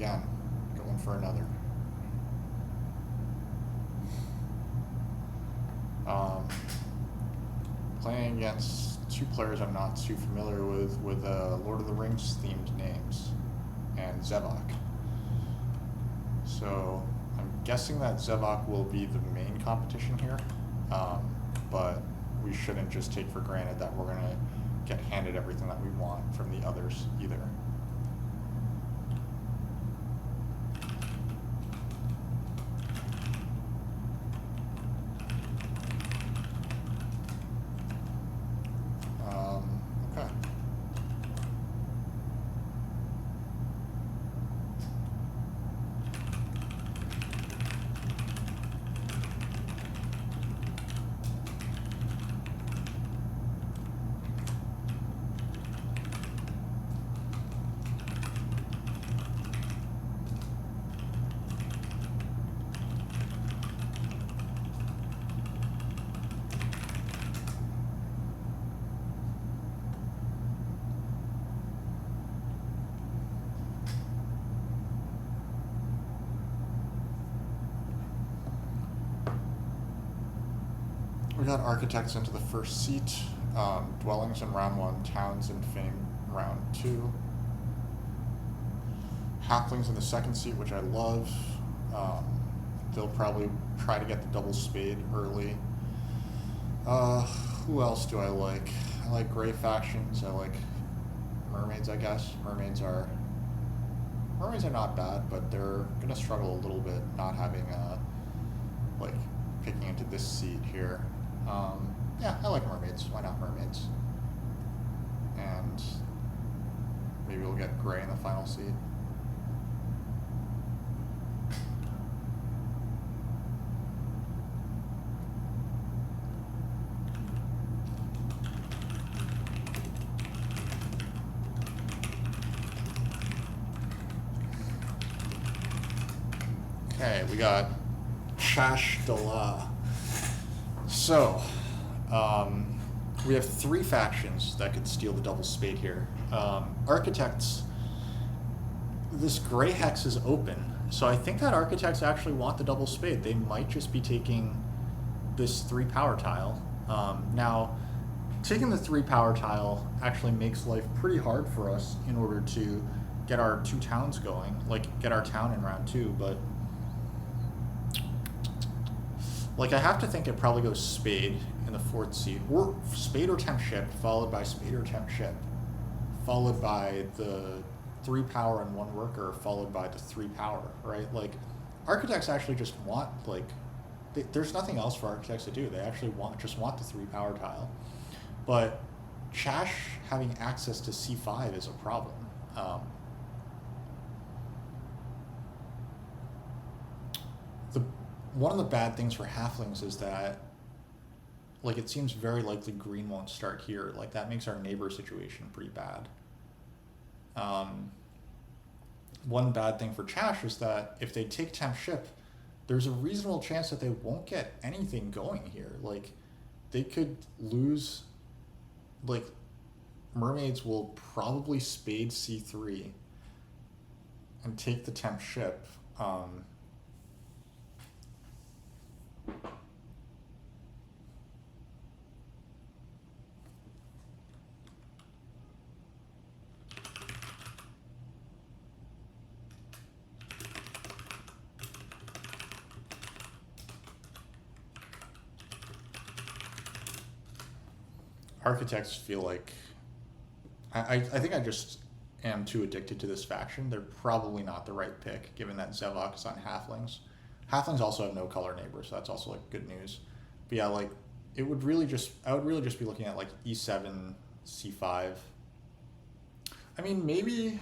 again. Going for another. Playing against two players I'm not too familiar with Lord of the Rings themed names and Xevoc. So I'm guessing that Xevoc will be the main competition here, but we shouldn't just take for granted that we're going to get handed everything that we want from the others either. Okay. We got architects into the first seat, dwellings in round 1, towns and fame round 2. Halflings in the second seat, which I love. They'll probably try to get the double spade early. Who else do I like? I like gray factions. I like mermaids, I guess. Mermaids are not bad, but they're gonna struggle a little bit not having like picking into this seat here. Yeah, I like mermaids. Why not mermaids? And maybe we'll get gray in the final seat. Okay, we got chash, dallah. So, we have 3 factions that could steal the double spade here. Architects, this gray hex is open, so I think that architects actually want the double spade. They might just be taking this 3 power tile. Now, taking the 3 power tile actually makes life pretty hard for us in order to get our 2 towns going, like get our town in round 2, but like, I have to think it probably goes spade in the 4th seat, or spade or tempt ship, followed by spade or tempt ship, followed by the 3 power and 1 worker, followed by the 3 power, right? Like, architects actually just want, like, there's nothing else for architects to do. They actually just want the 3 power tile. But chash having access to C5 is a problem. One of the bad things for halflings is that, like, it seems very likely green won't start here. Like, that makes our neighbor situation pretty bad. One bad thing for chash is that if they take tempt ship, there's a reasonable chance that they won't get anything going here. Like, they could lose, like, mermaids will probably spade C3 and take the tempt ship. Architects feel like I think I just am too addicted to this faction. They're probably not the right pick, given that Xevoc is on halflings. Halflings also have no color neighbors, so that's also like good news. But yeah, like I would really just be looking at like E7, C5. I mean, maybe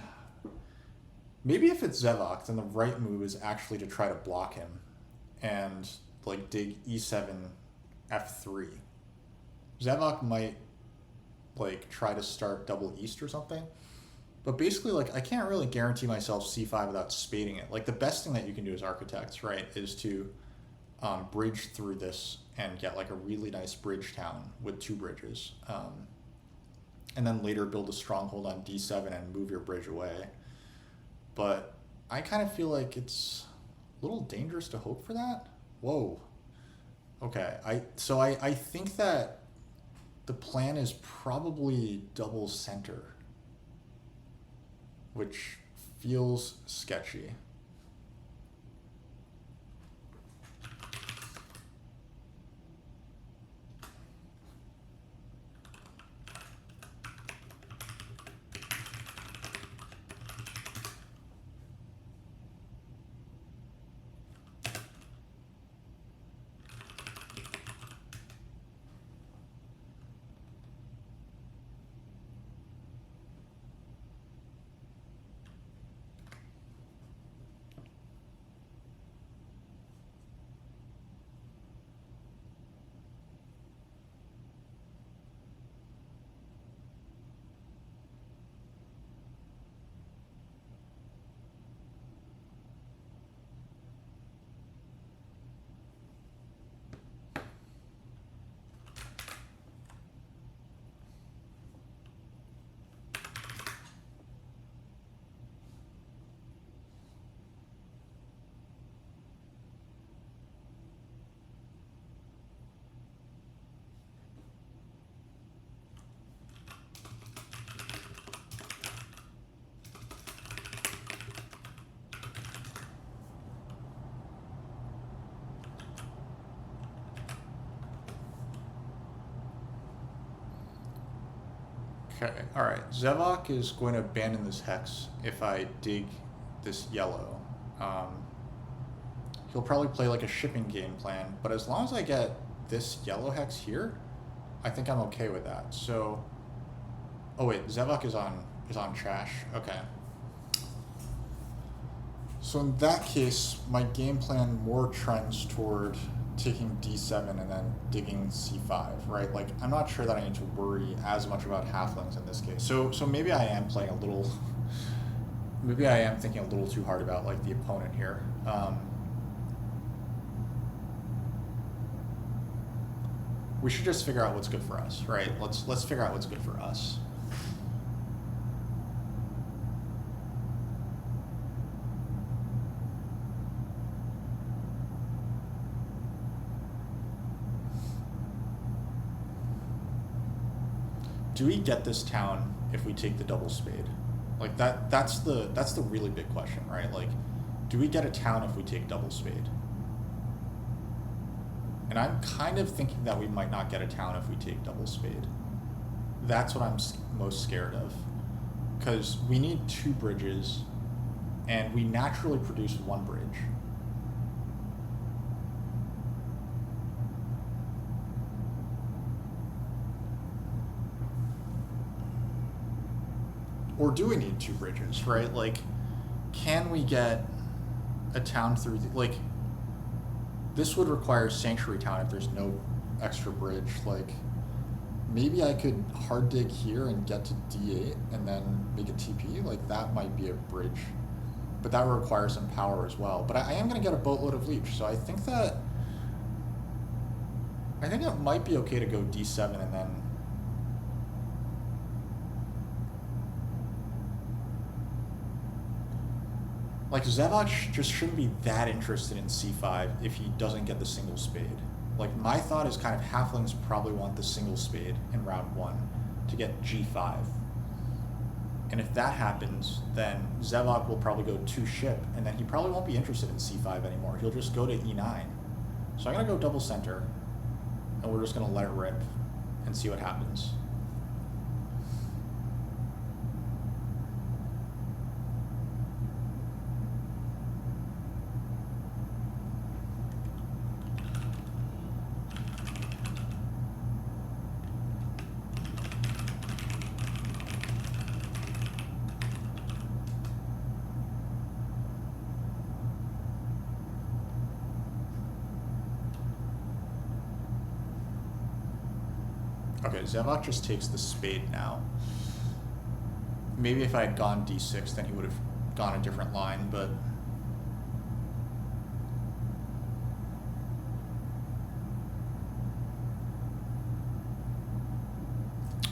if it's Xevoc, then the right move is actually to try to block him and like dig E7, F3. Xevoc might like try to start double east or something, but basically, like, I can't really guarantee myself C5 without spading it. Like, the best thing that you can do as architects, right, is to bridge through this and get like a really nice bridge town with 2 bridges, and then later build a stronghold on D7 and move your bridge away. But I kind of feel like it's a little dangerous to hope for that. Whoa. Okay. I think that the plan is probably double center, which feels sketchy. Okay, alright. Xevoc is going to abandon this hex if I dig this yellow. He'll probably play like a shipping game plan, but as long as I get this yellow hex here, I think I'm okay with that. So, oh wait, Xevoc is on chash. Okay. So in that case, my game plan more trends toward taking d7 and then digging c5, right? Like, I'm not sure that I need to worry as much about halflings in this case. So maybe I am playing a little, maybe I am thinking a little too hard about, like, the opponent here. We should just figure out what's good for us, right? Let's figure out what's good for us. Do we get this town if we take the double spade? Like that's the really big question, right? Like, do we get a town if we take double spade? And I'm kind of thinking that we might not get a town if we take double spade. That's what I'm most scared of. Because we need 2 bridges, and we naturally produce 1 bridge. Or do we need 2 bridges, right? Like, can we get a town through like, this would require Sanctuary Town if there's no extra bridge. Like, maybe I could hard dig here and get to d8 and then make a TP. Like, that might be a bridge. But that would require some power as well. But I am going to get a boatload of leech, so I think it might be okay to go d7 and then... Like, Xevoc just shouldn't be that interested in c5 if he doesn't get the single spade. Like, my thought is kind of halflings probably want the single spade in round 1 to get g5. And if that happens, then Xevoc will probably go 2 ship, and then he probably won't be interested in c5 anymore. He'll just go to e9. So I'm going to go double center, and we're just going to let it rip and see what happens. Okay, Xevoc just takes the spade now. Maybe if I had gone d6, then he would have gone a different line, but...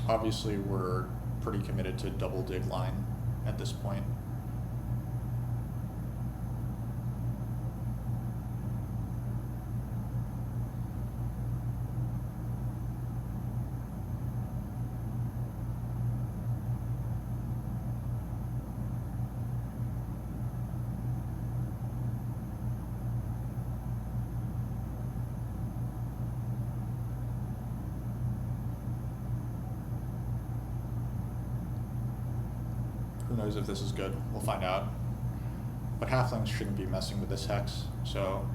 Obviously, we're pretty committed to double dig line at this point. knows if this is good. We'll find out. But halflings shouldn't be messing with this hex, so...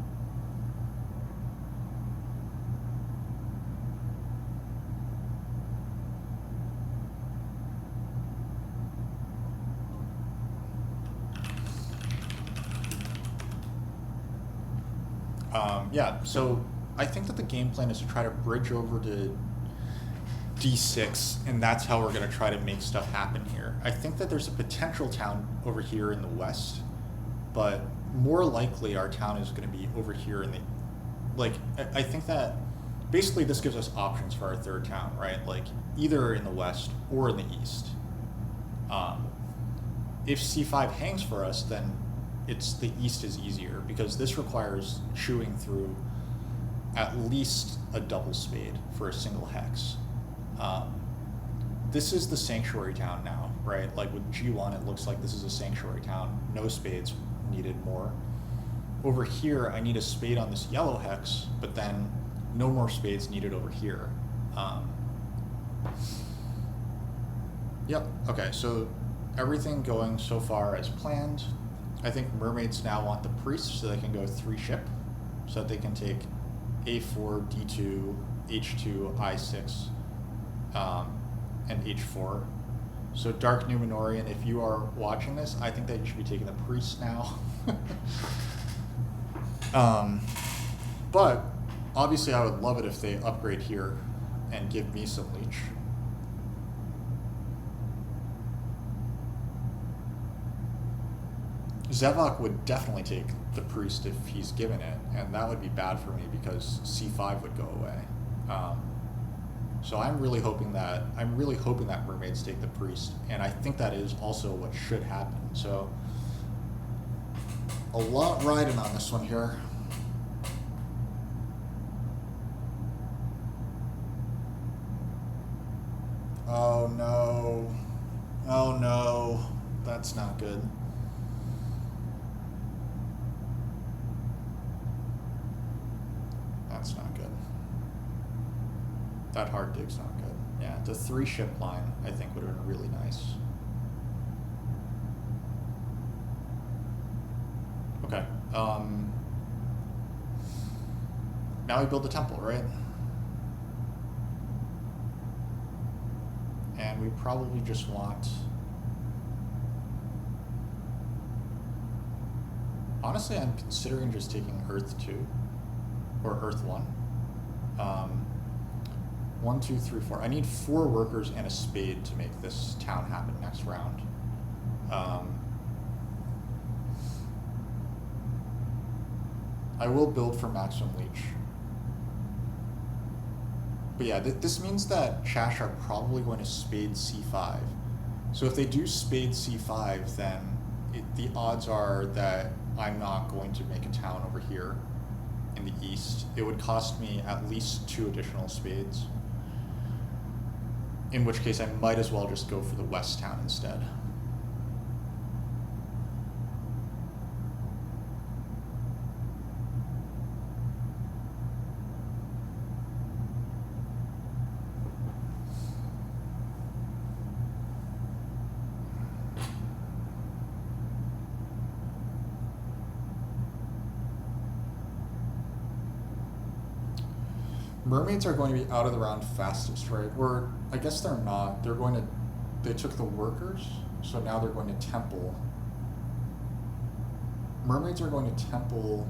yeah, so I think that the game plan is to try to bridge over to D6, and that's how we're going to try to make stuff happen here. I think that there's a potential town over here in the west, but more likely our town is going to be over here in the... Like, I think that basically this gives us options for our third town, right? Like, either in the west or in the east. If C5 hangs for us, then it's the east is easier, because this requires chewing through at least a double spade for a single hex. This is the sanctuary town now, right? Like with G1, it looks like this is a sanctuary town. No spades needed more. Over here, I need a spade on this yellow hex, but then no more spades needed over here. Yep, okay, so everything going so far as planned. I think mermaids now want the priests so they can go 3 ship, so that they can take A4, D2, H2, I6, and H4. So DarkNumenorean, if you are watching this, I think that you should be taking the priests now. But obviously I would love it if they upgrade here and give me some leech. Xevoc would definitely take the priest if he's given it, and that would be bad for me because C5 would go away. So I'm really hoping that mermaids take the priest, and I think that is also what should happen. So a lot riding on this one here. Oh no. Oh no. That's not good. That's not good. That hard dig's not good. Yeah, the 3 ship line I think would have been really nice. Okay. Now we build the temple, right? And we probably just want... Honestly, I'm considering just taking Earth 2. Or Earth 1. 1, 2, 3, 4. I need 4 workers and a spade to make this town happen next round. I will build for maximum leech. But yeah, this means that chash are probably going to spade C5. So if they do spade C5, then the odds are that I'm not going to make a town over here in the east. It would cost me at least 2 additional spades. In which case I might as well just go for the west town instead. Mermaids are going to be out of the round fastest, right? Or, I guess they're not. They took the workers, so now they're going to temple. Mermaids are going to temple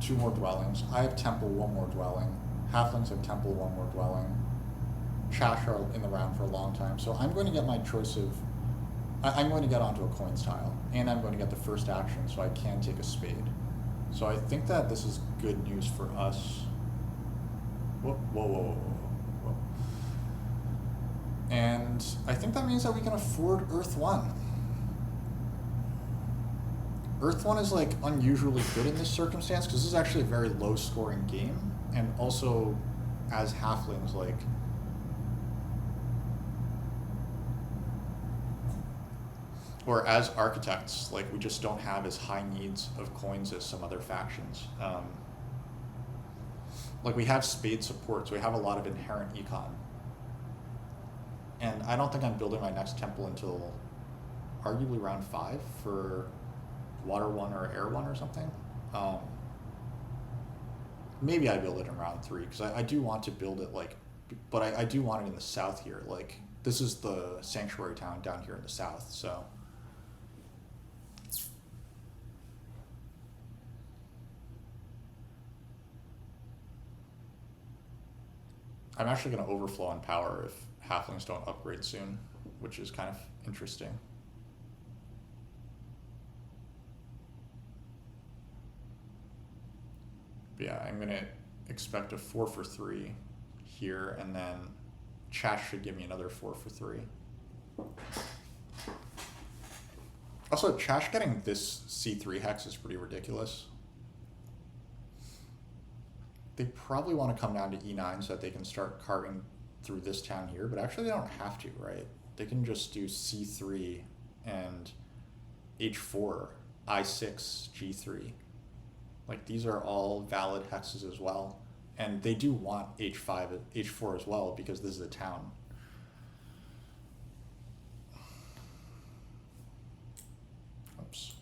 2 more dwellings. I have temple 1 more dwelling. Halflings have temple 1 more dwelling. Chash are in the round for a long time. So I'm going to get my choice of... I'm going to get onto a coins tile, and I'm going to get the first action, so I can take a spade. So I think that this is good news for us. Whoa, whoa, whoa, whoa, whoa. And I think that means that we can afford Earth 1. Earth 1 is like unusually good in this circumstance because this is actually a very low scoring game, and also as halflings, like or as architects, like we just don't have as high needs of coins as some other factions. Like we have spade support, so we have a lot of inherent econ. And I don't think I'm building my next temple until arguably round 5 for water 1 or air 1 or something. Maybe I build it in round 3 because I do want to build it like, but I do want it in the south here. Like this is the sanctuary town down here in the south, so. I'm actually going to overflow on power if halflings don't upgrade soon, which is kind of interesting. But yeah, I'm going to expect a 4 for 3 here, and then chash should give me another 4 for 3. Also, chash getting this C3 hex is pretty ridiculous. They probably want to come down to E9 so that they can start carving through this town here, but actually they don't have to, right? They can just do C3 and H4, I6, G3. Like these are all valid hexes as well. And they do want H5, H4 as well because this is a town. Oops.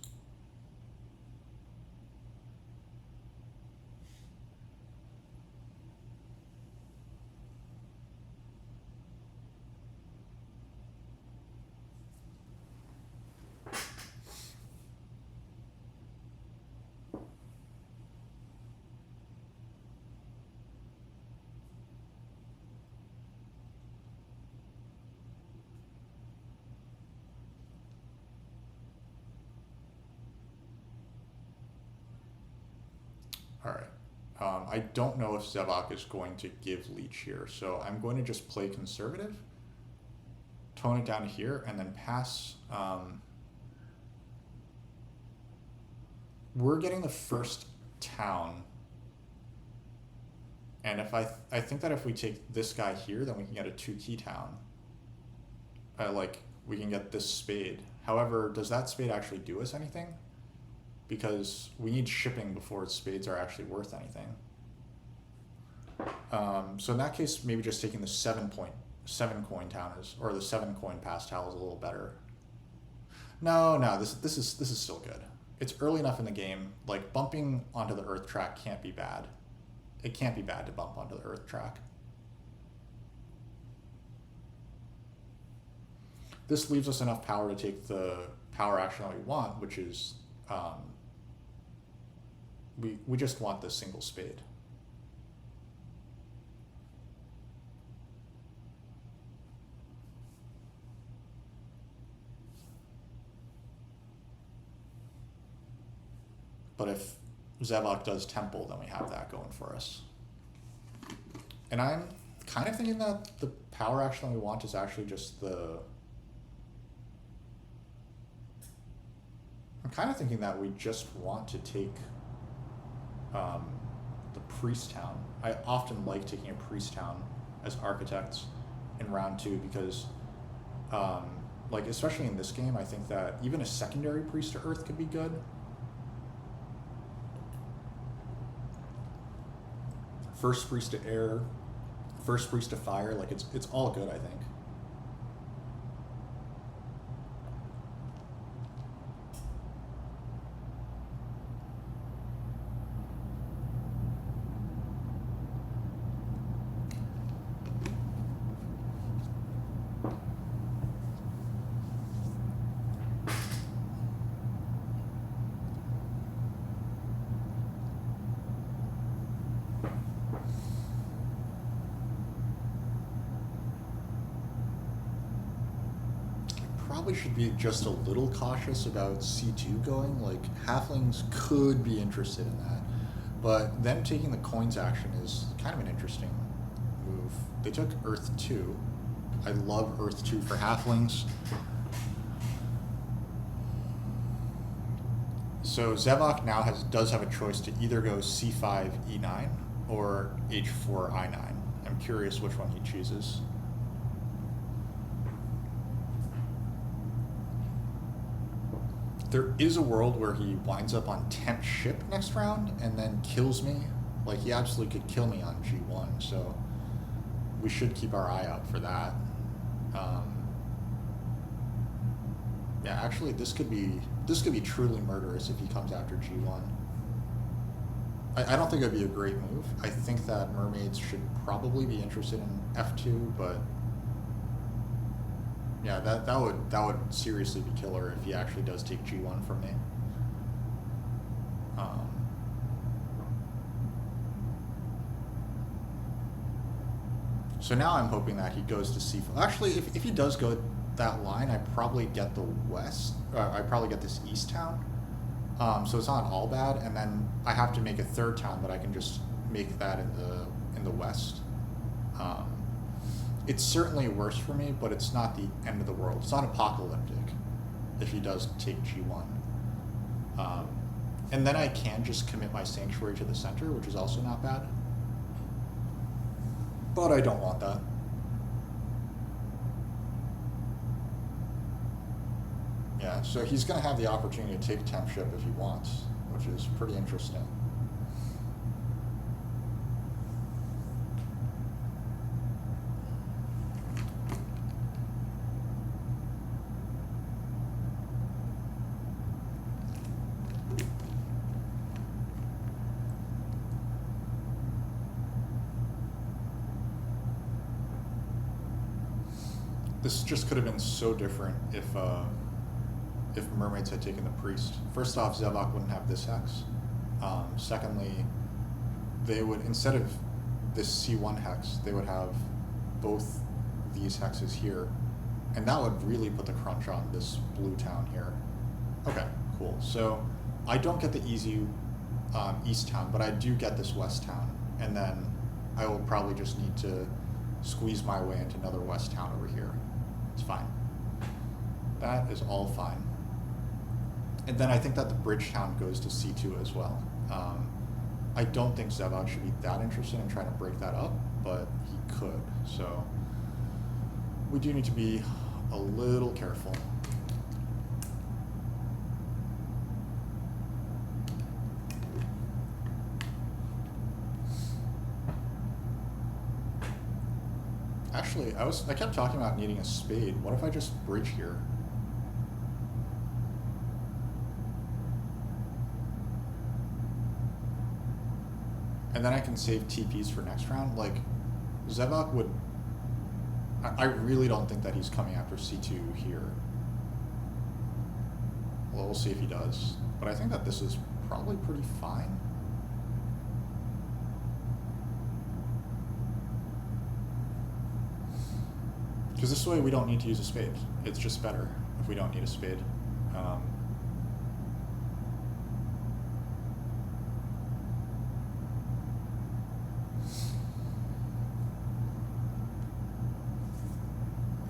All right. I don't know if Xevoc is going to give Leech here, so I'm going to just play conservative, tone it down to here, and then pass. We're getting the first town, and if I think that if we take this guy here, then we can get a 2-key town. Like, we can get this spade. However, does that spade actually do us anything? Because we need shipping before spades are actually worth anything. So in that case, maybe just taking the 7 coin town is, or the 7 coin pass tile is a little better. No, this is still good. It's early enough in the game. Like bumping onto the earth track can't be bad. It can't be bad to bump onto the earth track. This leaves us enough power to take the power action that we want, which is we just want this single spade. But if Xevoc does temple, then we have that going for us. And I'm kind of thinking that the power action that we want is actually just the... I'm kind of thinking that we just want to take the priest town. I often like taking a priest town as architects in round 2 because, like, especially in this game, I think that even a secondary priest to earth could be good. First priest to air, first priest to fire, like it's all good, I think. Probably should be just a little cautious about C2 going. Like, halflings could be interested in that. But them taking the coins action is kind of an interesting move. They took Earth 2. I love Earth 2 for halflings. So Xevoc now does have a choice to either go C5, E9 or H4, I9. I'm curious which one he chooses. There is a world where he winds up on temp ship next round and then kills me. Like, he absolutely could kill me on G1, so we should keep our eye out for that. Yeah, actually, this could be truly murderous if he comes after G1. I don't think it'd be a great move. I think that mermaids should probably be interested in F2, but yeah, that would seriously be killer if he actually does take G1 from me. So now I'm hoping that he goes to C4. Actually, if he does go that line, I probably get the west. I probably get this east town. So it's not all bad, and then I have to make a third town, but I can just make that in the west. It's certainly worse for me, but it's not the end of the world. It's not apocalyptic if he does take G1. And then I can just commit my sanctuary to the center, which is also not bad. But I don't want that. Yeah, so he's going to have the opportunity to take temp ship if he wants, which is pretty interesting. This just could have been so different if mermaids had taken the priest. First off, Xevoc wouldn't have this hex. Secondly, they would, instead of this C1 hex, they would have both these hexes here, and that would really put the crunch on this blue town here. Okay, cool. So I don't get the easy east town, but I do get this west town, and then I will probably just need to squeeze my way into another west town over here. It's fine. That is all fine. And then I think that the bridge town goes to C2 as well. I don't think Xevoc should be that interested in trying to break that up, but he could. So we do need to be a little careful. Actually, I kept talking about needing a spade. What if I just bridge here? And then I can save TPs for next round. Like, Xevoc would... I really don't think that he's coming after C2 here. Well, we'll see if he does. But I think that this is probably pretty fine. Because this way we don't need to use a spade. It's just better if we don't need a spade.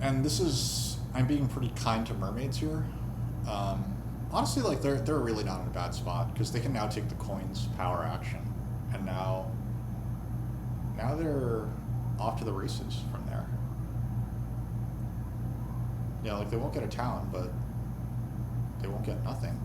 And this is, I'm being pretty kind to mermaids here. Honestly, like they're really not in a bad spot because they can now take the coin's power action, and now they're off to the races from there. Yeah, like they won't get a town, but they won't get nothing.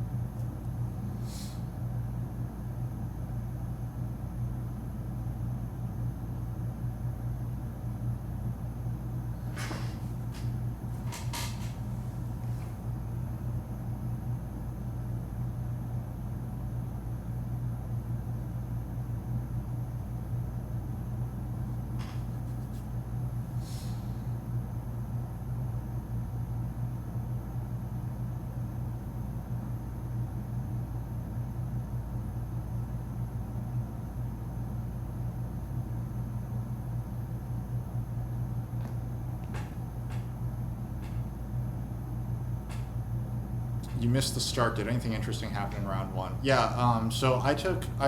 You missed the start. Did anything interesting happen in round one? Yeah, so I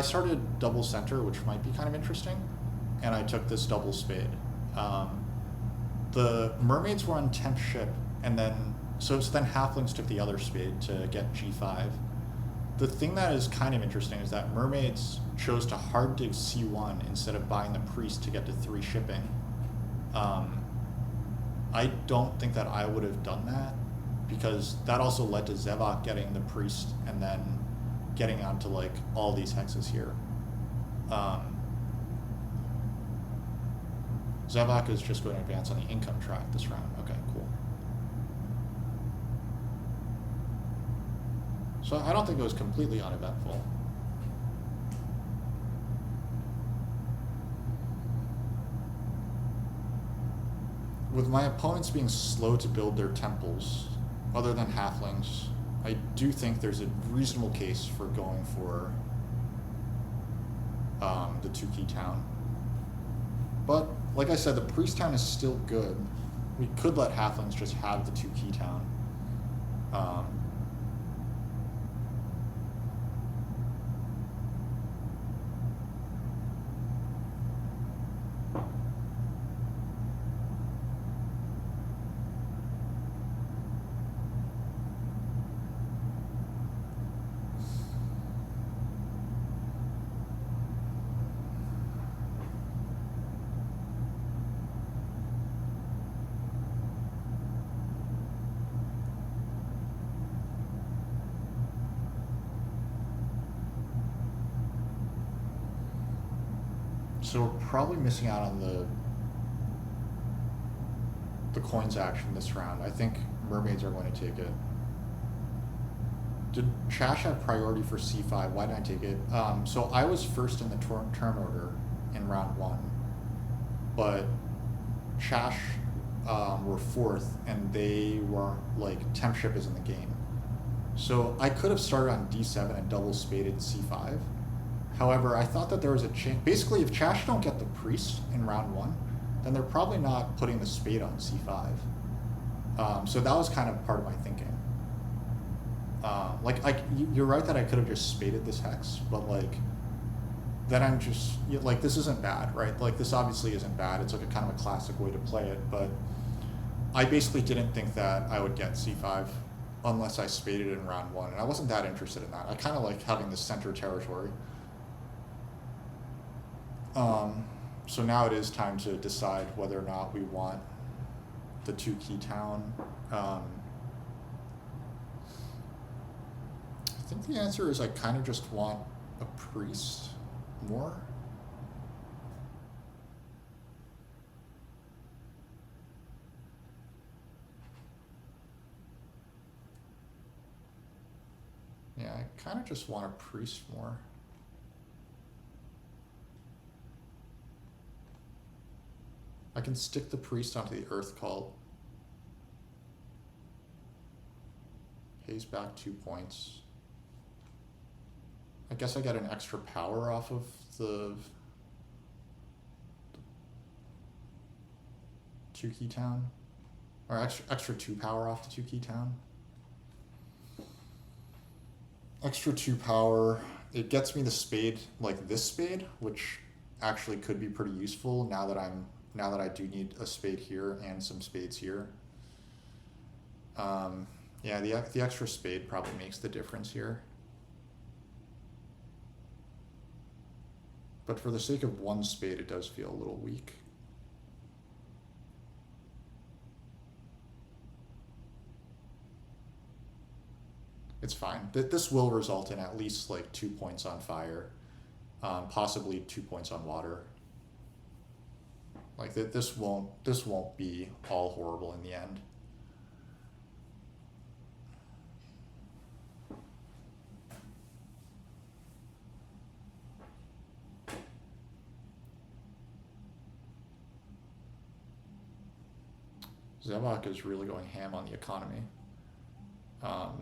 started double center, which might be kind of interesting, and I took this double spade. The mermaids were on temp ship, and then then halflings took the other spade to get G5. The thing that is kind of interesting is that mermaids chose to hard dig C1 instead of buying the priest to get to 3 shipping. I don't think that I would have done that, because that also led to Xevoc getting the priest and then getting onto like all these hexes here. Xevoc is just going to advance on the income track this round. Okay, cool. So I don't think it was completely uneventful. With my opponents being slow to build their temples, other than halflings, I do think there's a reasonable case for going for the 2-key town. But, like I said, the priest town is still good. We could let halflings just have the 2-key town. So we're probably missing out on the coins action this round. I think mermaids are going to take it. Did Chash have priority for c5? Why didn't I take it? So I was first in the turn order in round 1, but Chash were 4th, and they were like temp ship is in the game. So I could have started on d7 and double spaded c5. However, I thought that there was a chance. Basically, if Chash don't get the priest in round 1, then they're probably not putting the spade on c5. So that was kind of part of my thinking. You're right that I could have just spaded this hex, but like, then I'm just like, this isn't bad, right? Like, this obviously isn't bad. It's like a kind of a classic way to play it, but I basically didn't think that I would get c5 unless I spaded in round 1, and I wasn't that interested in that. I kind of like having the center territory. So now it is time to decide whether or not we want the 2-key town. I think the answer is I kind of just want a priest more. Yeah, I kind of just want a priest more. I can stick the priest onto the earth cult. Pays back 2 points. I guess I get an extra power off of the 2-key town. Or extra 2 power off the 2-key town. Extra 2 power. It gets me the spade, like this spade, which actually could be pretty useful now that I do need a spade here and some spades here. Yeah, the extra spade probably makes the difference here. But for the sake of 1 spade, it does feel a little weak. It's fine. This will result in at least like 2 points on fire, possibly 2 points on water. Like this won't be all horrible in the end. Xevoc is really going ham on the economy.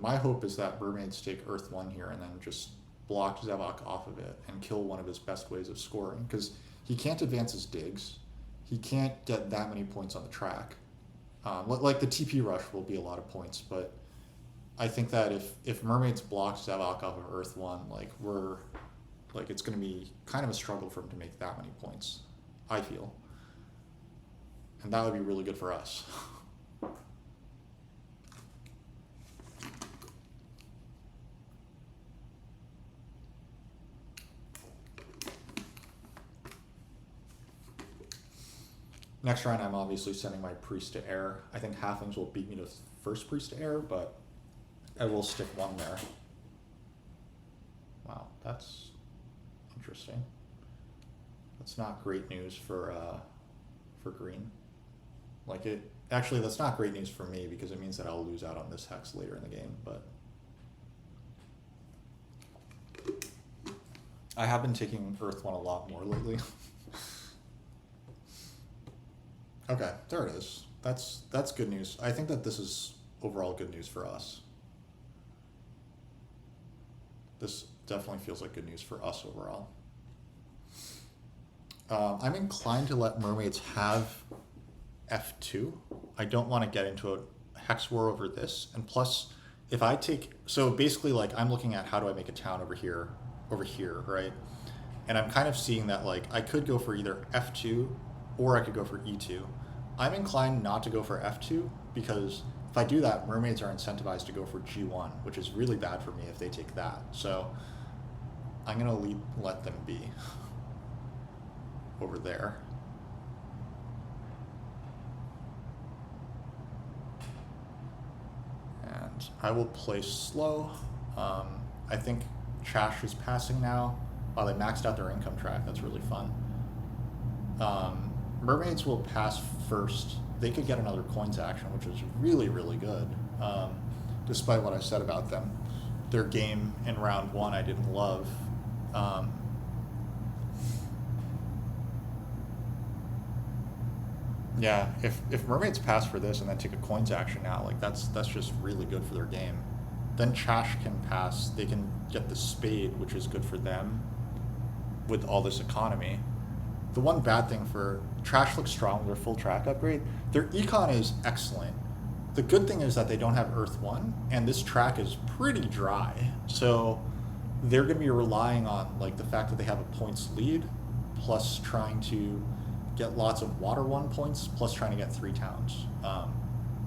My hope is that mermaids take Earth 1 here and then just block Xevoc off of it and kill one of his best ways of scoring, because he can't advance his digs. He can't get that many points on the track. Like the TP rush will be a lot of points, but I think that if mermaids block Xevoc off of Earth 1, it's going to be kind of a struggle for him to make that many points, I feel. And that would be really good for us. Next round, I'm obviously sending my priest to air. I think halflings will beat me to first priest to air, but I will stick 1 there. Wow, that's interesting. That's not great news for green. Actually, that's not great news for me because it means that I'll lose out on this hex later in the game, but I have been taking Earth 1 a lot more lately. Okay, there it is. That's good news. I think that this is overall good news for us. This definitely feels like good news for us overall. I'm inclined to let mermaids have F2. I don't want to get into a hex war over this. And plus, if I take... So basically, like, I'm looking at how do I make a town over here, right? And I'm kind of seeing that, like, I could go for either F2 or I could go for E2. I'm inclined not to go for F2 because if I do that, mermaids are incentivized to go for G1, which is really bad for me if they take that. So I'm going to let them be over there. And I will play slow. I think Chash is passing now. Wow, they maxed out their income track. That's really fun. Mermaids will pass first. They could get another coins action, which is really, really good, despite what I said about them. Their game in round 1 I didn't love. Yeah, if mermaids pass for this and then take a coins action now, like that's just really good for their game. Then Chash can pass. They can get the spade, which is good for them with all this economy. The one bad thing for Trash looks strong with their full track upgrade. Their econ is excellent. The good thing is that they don't have Earth 1, and this track is pretty dry. So they're going to be relying on like the fact that they have a points lead, plus trying to get lots of Water 1 points, plus trying to get 3 towns.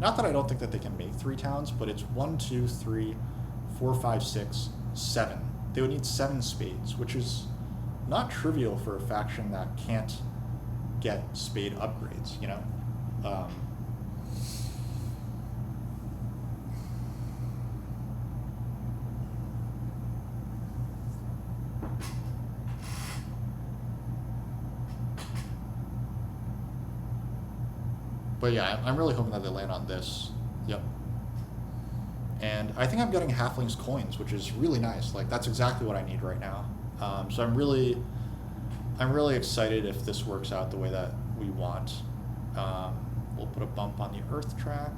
Not that I don't think that they can make 3 towns, but it's 1, 2, 3, 4, 5, 6, 7. They would need 7 spades, which is not trivial for a faction that can't get spade upgrades, you know? But yeah, I'm really hoping that they land on this. Yep. And I think I'm getting halflings coins, which is really nice. Like that's exactly what I need right now. So I'm really excited if this works out the way that we want. We'll put a bump on the Earth track.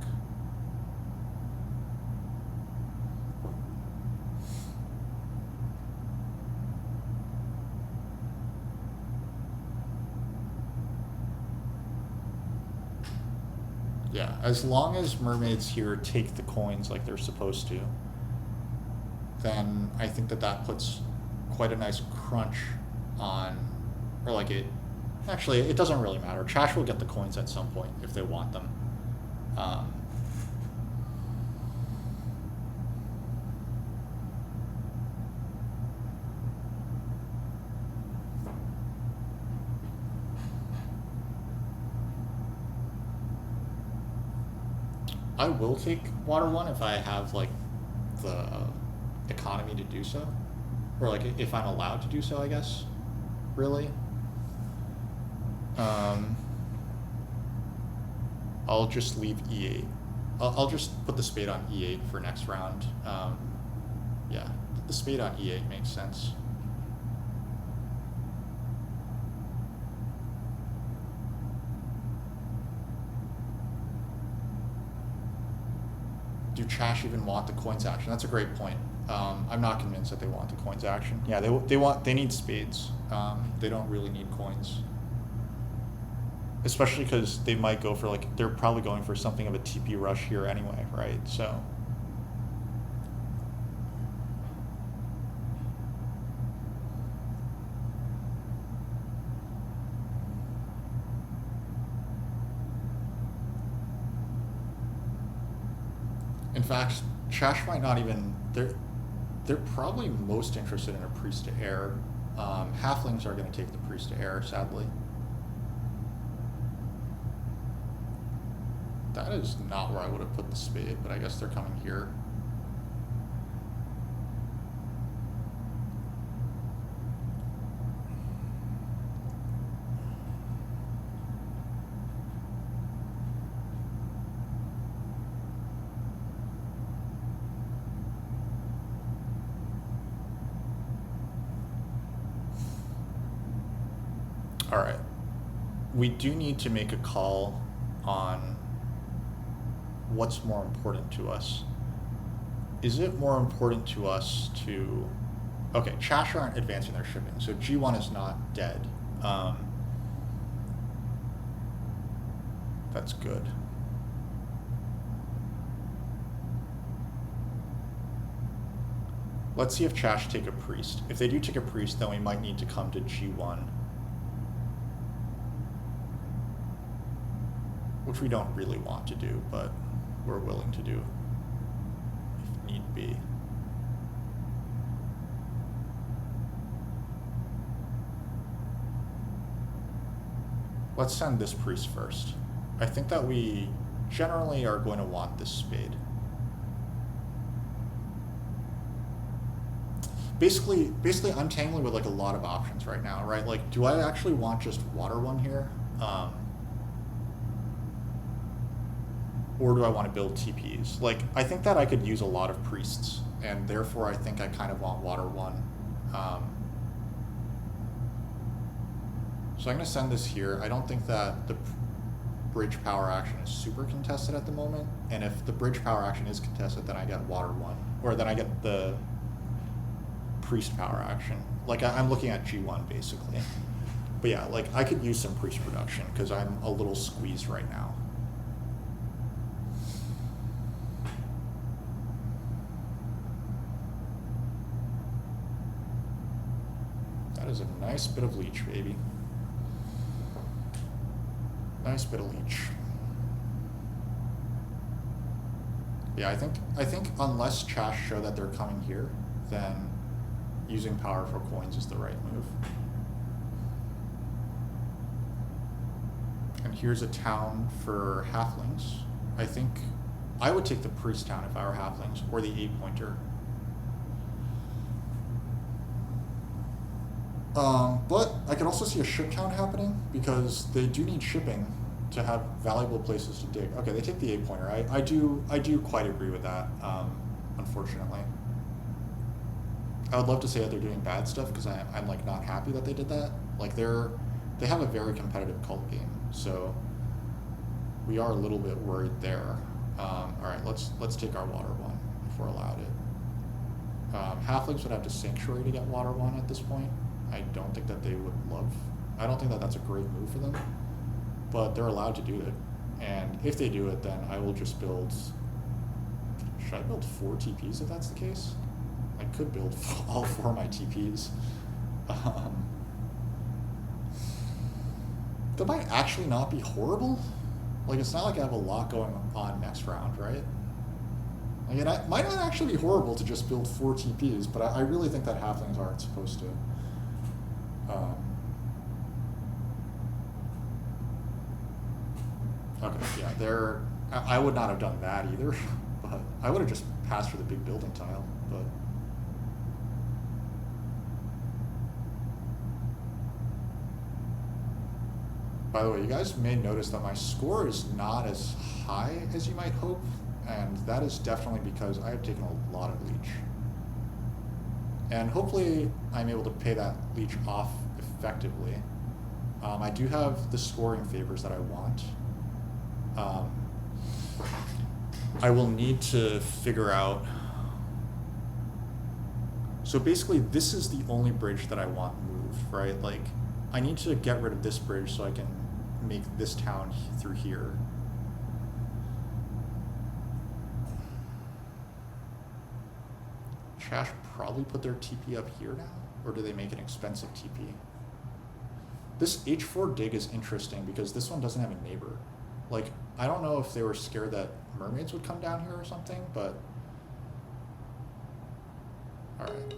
Yeah, as long as mermaids here take the coins like they're supposed to, then I think that puts quite a nice crunch on, or like it, actually it doesn't really matter. Chash will get the coins at some point if they want them. I will take Water 1 if I have like the economy to do so, or like if I'm allowed to do so, I guess. Really. I'll just leave E8. I'll just put the spade on E8 for next round. Yeah, the spade on E8 makes sense. Do Chash even want the coins action? That's a great point. I'm not convinced that they want the coins action. Yeah, they need spades. They don't really need coins. Especially because they might go for like, they're probably going for something of a TP rush here anyway, right? So. In fact, Chash might not even, they're probably most interested in a priest to air. Halflings are going to take the priest to air, sadly. That is not where I would have put the spade, but I guess they're coming here. All right. We do need to make a call on what's more important to us. Is it more important to us to... Okay, chash aren't advancing their shipping, so G1 is not dead. That's good. Let's see if chash take a priest. If they do take a priest, then we might need to come to G1. Which we don't really want to do, but we're willing to do if need be. Let's send this priest first. I think that we generally are going to want this spade. Basically, I'm tangling with like a lot of options right now, right? Like, do I actually want just water one here? Or do I want to build TPs? Like, I think that I could use a lot of priests, and therefore I think I kind of want water one. So I'm going to send this here. I don't think that the bridge power action is super contested at the moment, and if the bridge power action is contested, then I get water one, or then I get the priest power action. Like, I'm looking at G1 basically. But yeah, like, I could use some priest production because I'm a little squeezed right now. That is a nice bit of leech, baby. Nice bit of leech. Yeah, I think unless chash show that they're coming here, then using power for coins is the right move. And here's a town for halflings. I think I would take the priest town if I were halflings, or the 8-pointer. But I can also see a ship town happening, because they do need shipping to have valuable places to dig. Okay, they take the 8-pointer. I do quite agree with that, unfortunately. I would love to say that they're doing bad stuff, because I'm like not happy that they did that. Like, they have a very competitive cult game, so we are a little bit worried there. All right, let's take our water one if we're allowed it. Halflings would have to sanctuary to get water one at this point. I don't think that they would love. I don't think that that's a great move for them, but they're allowed to do it. And if they do it, then I will just build. Should I build 4 TPs if that's the case? I could build all 4 of my TPs. That might actually not be horrible. Like, it's not like I have a lot going on next round, right? Like, it might not actually be horrible to just build 4 TPs, but I really think that halflings aren't supposed to. Okay, yeah, I would not have done that either, but I would have just passed for the big building tile, but. By the way, you guys may notice that my score is not as high as you might hope, and that is definitely because I have taken a lot of leech. And hopefully I'm able to pay that leech off effectively. I do have the scoring favors that I want. I will need to figure out... So basically, this is the only bridge that I want moved, right? Like, I need to get rid of this bridge so I can make this town through here. Chash probably put their TP up here now? Or do they make an expensive TP? This H4 dig is interesting because this one doesn't have a neighbor. Like, I don't know if they were scared that mermaids would come down here or something, but... Alright.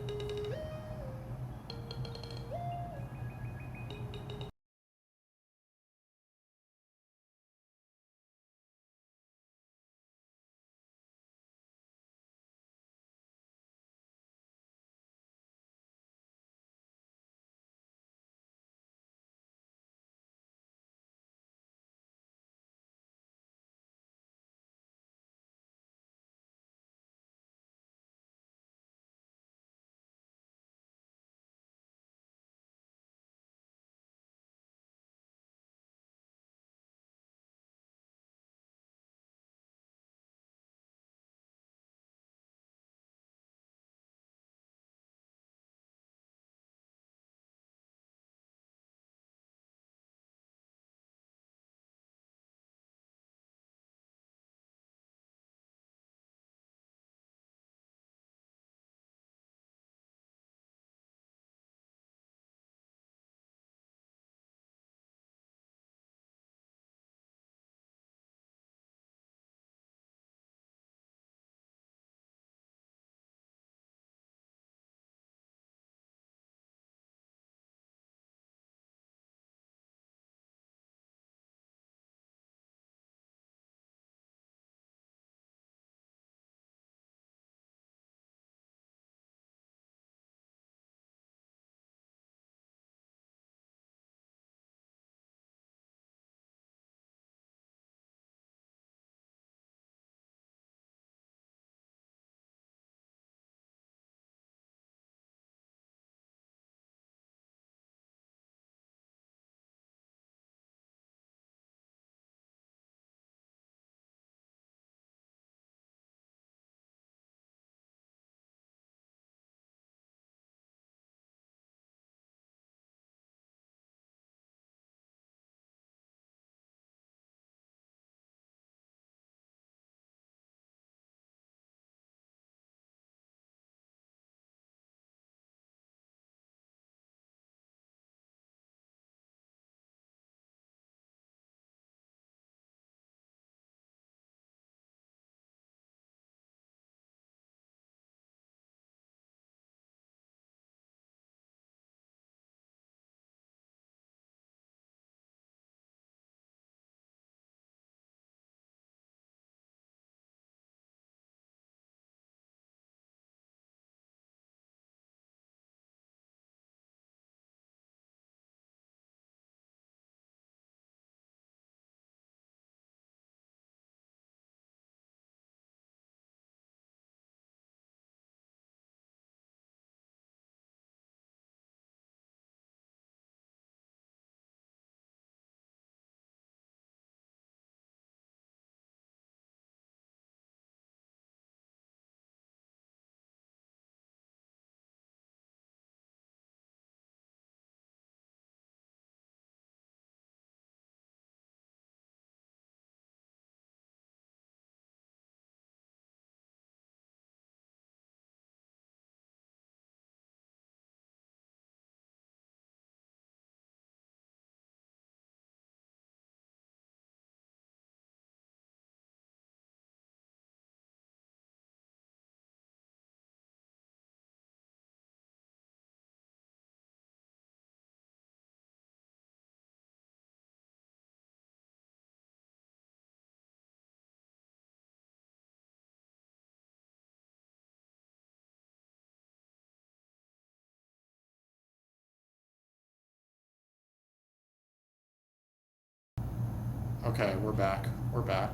Okay, we're back. We're back.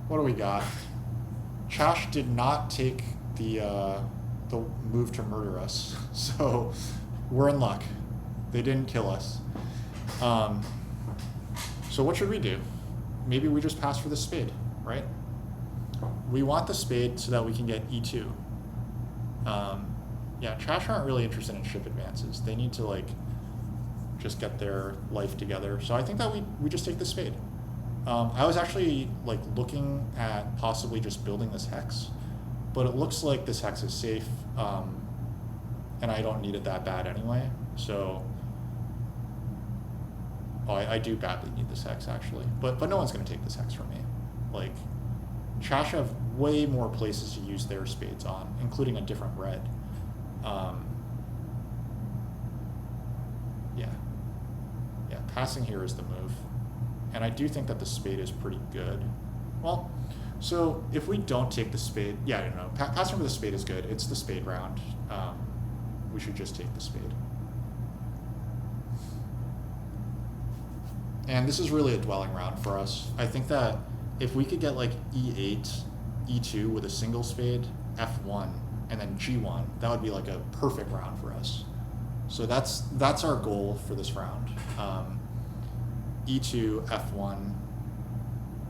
What do we got? Chash did not take the move to murder us, so we're in luck. They didn't kill us. So what should we do? Maybe we just pass for the spade, right? We want the spade so that we can get E2. Yeah, Chash aren't really interested in ship advances. They need to like just get their life together. So I think that we just take the spade. I was actually like looking at possibly just building this hex, but it looks like this hex is safe, and I don't need it that bad anyway. So, oh, I do badly need this hex actually, but no one's gonna take this hex from me. Like, Chash have way more places to use their spades on, including a different red. Yeah, passing here is the move. And I do think that the spade is pretty good. Well, so if we don't take the spade, yeah, no, passing over the spade is good. It's the spade round. We should just take the spade. And this is really a dwelling round for us. I think that if we could get like E8, E2 with a single spade, F1, and then G1, that would be like a perfect round for us. So that's our goal for this round. E2, F1,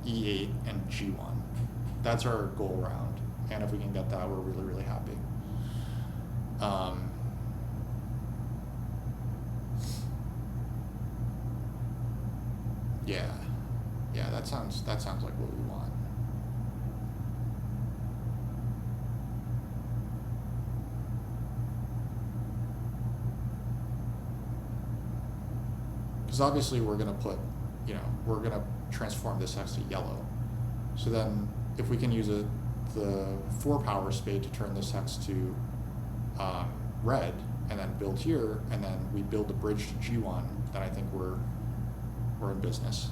E8, and G1. That's our goal round. And if we can get that, we're really, really happy. Yeah, that sounds like what we want. Because obviously we're gonna put, we're gonna transform this hex to yellow. So then if we can use the 4 power spade to turn this hex to red, and then build here, and then we build the bridge to G1, then I think we're in business.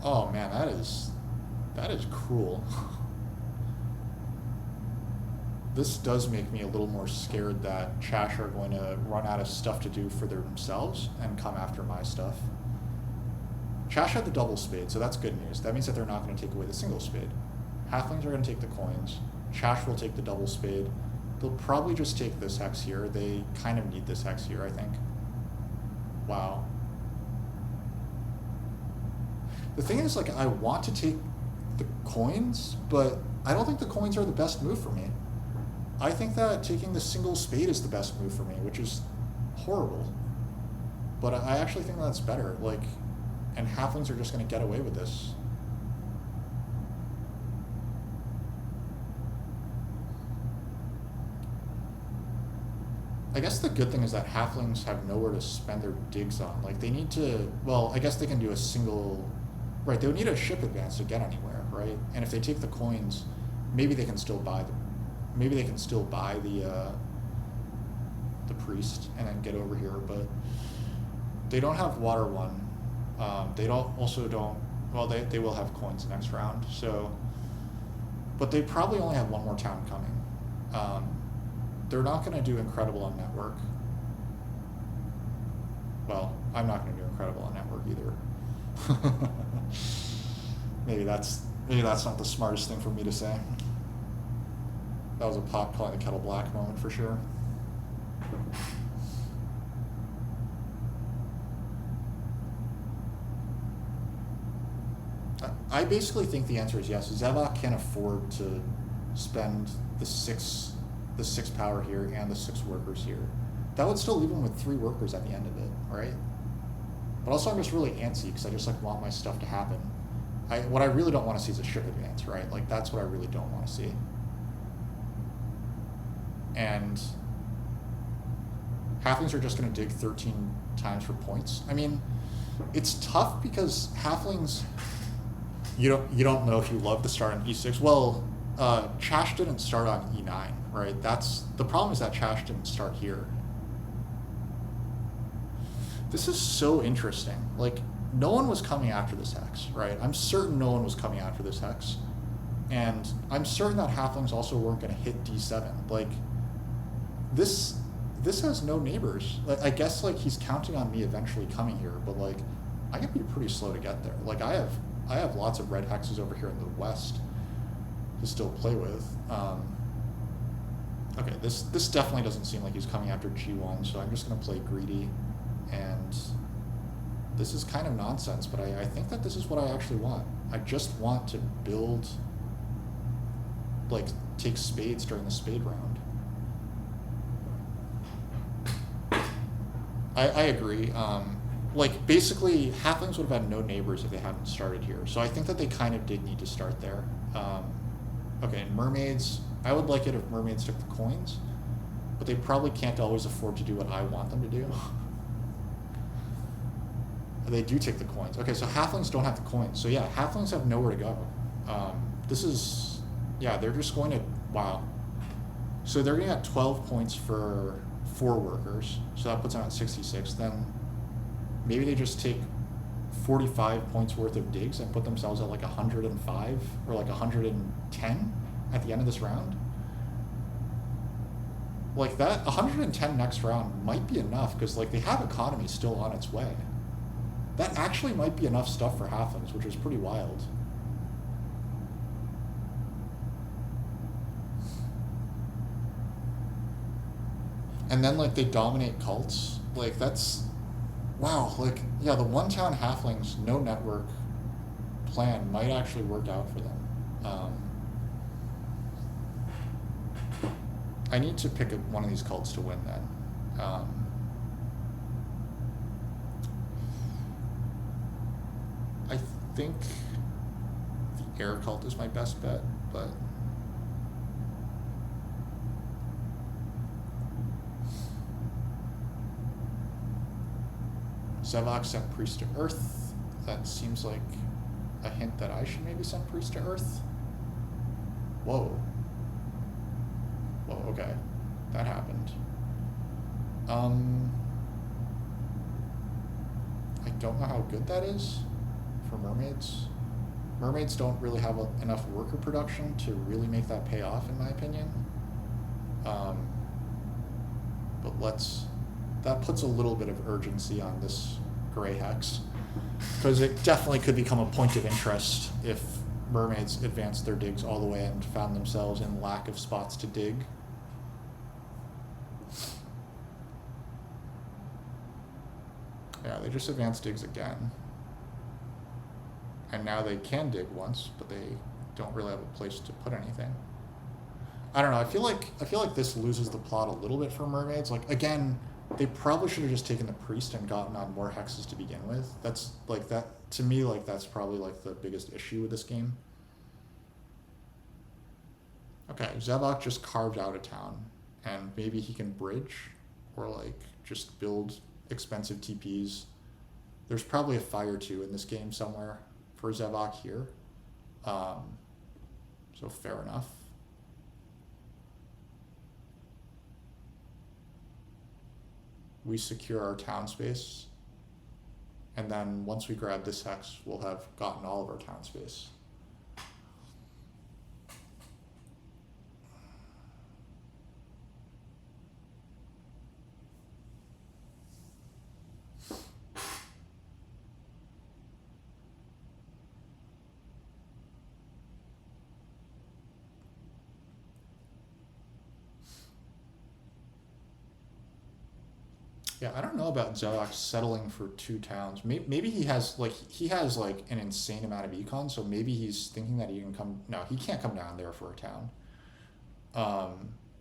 Oh man, that is cruel. This does make me a little more scared that Chash are going to run out of stuff to do for themselves and come after my stuff. Chash had the double spade, so that's good news. That means that they're not going to take away the single spade. Halflings are going to take the coins. Chash will take the double spade. They'll probably just take this hex here. They kind of need this hex here, I think. Wow. The thing is, like, I want to take the coins, but I don't think the coins are the best move for me. I think that taking the single spade is the best move for me, which is horrible. But I actually think that's better. Like, and halflings are just going to get away with this. I guess the good thing is that halflings have nowhere to spend their digs on. Like, they need to, well, I guess they can do a single, right, they would need a ship advance to get anywhere, right? And if they take the coins, maybe they can still buy the priest and then get over here, but they don't have water 1. They they will have coins next round, so, but they probably only have 1 more town coming. They're not going to do incredible on network. Well, I'm not going to do incredible on network either. maybe that's not the smartest thing for me to say. That was a pot calling the kettle black moment for sure. I basically think the answer is yes. Xevoc can't afford to spend the 6 power here and the 6 workers here. That would still leave him with 3 workers at the end of it, right? But also I'm just really antsy because I just like want my stuff to happen. What I really don't want to see is a ship advance, right? Like that's what I really don't want to see. And halflings are just going to dig 13 times for points. I mean, it's tough because halflings, you don't know if you love to start on E6. Well, Chash didn't start on E9, right? The problem is that Chash didn't start here. This is so interesting. Like, no one was coming after this hex, right? I'm certain no one was coming after this hex. And I'm certain that halflings also weren't going to hit D7. Like, this has no neighbors. Like, I guess, like, he's counting on me eventually coming here, but, like, I can be pretty slow to get there. Like, I have lots of red hexes over here in the west to still play with. Okay, this definitely doesn't seem like he's coming after G1, so I'm just going to play greedy. And this is kind of nonsense, but I think that this is what I actually want. I just want to build, like, take spades during the spade round. I agree. Like, basically, halflings would have had no neighbors if they hadn't started here. So I think that they kind of did need to start there. Okay, and mermaids, I would like it if mermaids took the coins, but they probably can't always afford to do what I want them to do. They do take the coins. Okay, so halflings don't have the coins. So yeah, halflings have nowhere to go. This is, yeah, they're just going to, wow. So they're going to get 12 points for 4 workers. So that puts them at 66. Then maybe they just take 45 points worth of digs and put themselves at like 105 or like 110 at the end of this round. Like that, 110 next round might be enough because like they have economy still on its way. That actually might be enough stuff for halflings, which is pretty wild. And then like they dominate cults. Like that's, wow, like, yeah, the one town halflings, no network plan might actually work out for them. I need to pick one of these cults to win then. I think the air cult is my best bet, but Xevoc sent priest to Earth. That seems like a hint that I should maybe send priest to Earth. Whoa. Whoa, okay. That happened. I don't know how good that is for mermaids. Mermaids don't really have enough worker production to really make that pay off, in my opinion. But that puts a little bit of urgency on this gray hex, because it definitely could become a point of interest if mermaids advanced their digs all the way and found themselves in lack of spots to dig. Yeah, they just advanced digs again. And now they can dig once, but they don't really have a place to put anything. I don't know, I feel like this loses the plot a little bit for mermaids. Like, again, they probably should have just taken the priest and gotten on more hexes to begin with. That's like that to me, like that's probably like the biggest issue with this game. Okay, Xevoc just carved out a town, and maybe he can bridge or like just build expensive TPs. There's probably a fire too in this game somewhere for Xevoc here. So fair enough. We secure our town space, and then once we grab this hex, we'll have gotten all of our town space. Yeah, I don't know about Xevoc settling for 2 towns. Maybe he has like an insane amount of econ, so maybe he's thinking that he can come. No, he can't come down there for a town.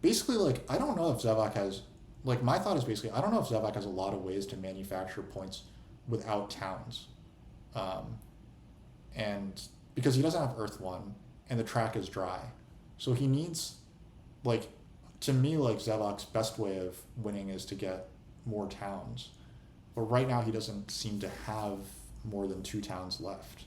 Basically, like I don't know if Xevoc has, like my thought is basically I don't know if Xevoc has a lot of ways to manufacture points without towns, and because he doesn't have Earth 1 and the track is dry, so he needs, like, to me, like Xevoc's best way of winning is to get more towns, but right now he doesn't seem to have more than 2 towns left.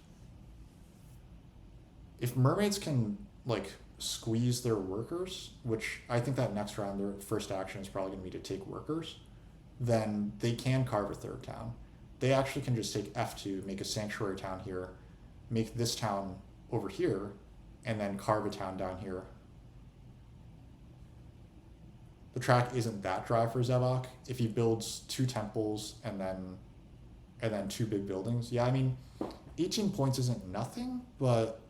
If mermaids can like squeeze their workers, which I think that next round their first action is probably going to be to take workers, then they can carve a 3rd town. they actually can just take F2, make a sanctuary town here, make this town over here, and then carve a town down here. The track isn't that dry for Xevoc. If he builds 2 temples and then 2 big buildings, yeah, I mean, 18 points isn't nothing, but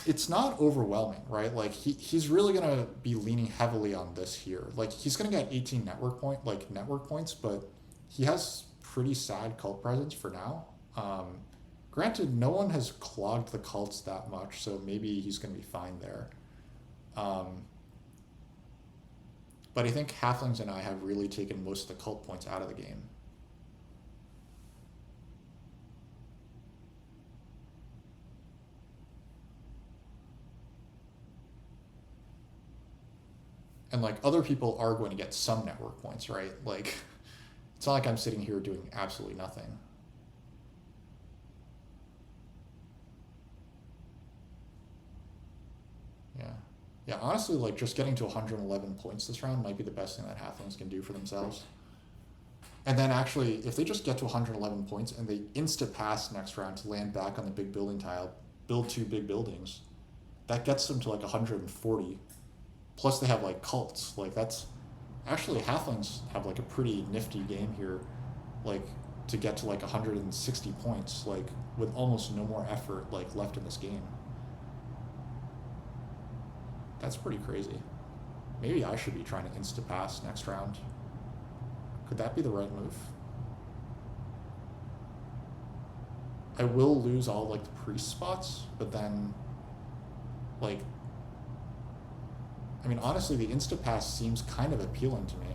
it's not overwhelming, right? Like he's really gonna be leaning heavily on this here. Like he's gonna get 18 network points, but he has pretty sad cult presence for now. Granted, no one has clogged the cults that much, so maybe he's gonna be fine there. But I think halflings and I have really taken most of the cult points out of the game. And like other people are going to get some network points, right? Like it's not like I'm sitting here doing absolutely nothing. Yeah, honestly, like just getting to 111 points this round might be the best thing that halflings can do for themselves. And then actually, if they just get to 111 points and they insta-pass next round to land back on the big building tile, build 2 big buildings, that gets them to like 140. Plus they have like cults. Like that's actually halflings have like a pretty nifty game here, like to get to like 160 points, like with almost no more effort like left in this game. That's pretty crazy. Maybe I should be trying to insta-pass next round. Could that be the right move? I will lose all like the priest spots, but then like, I mean, honestly, the insta-pass seems kind of appealing to me.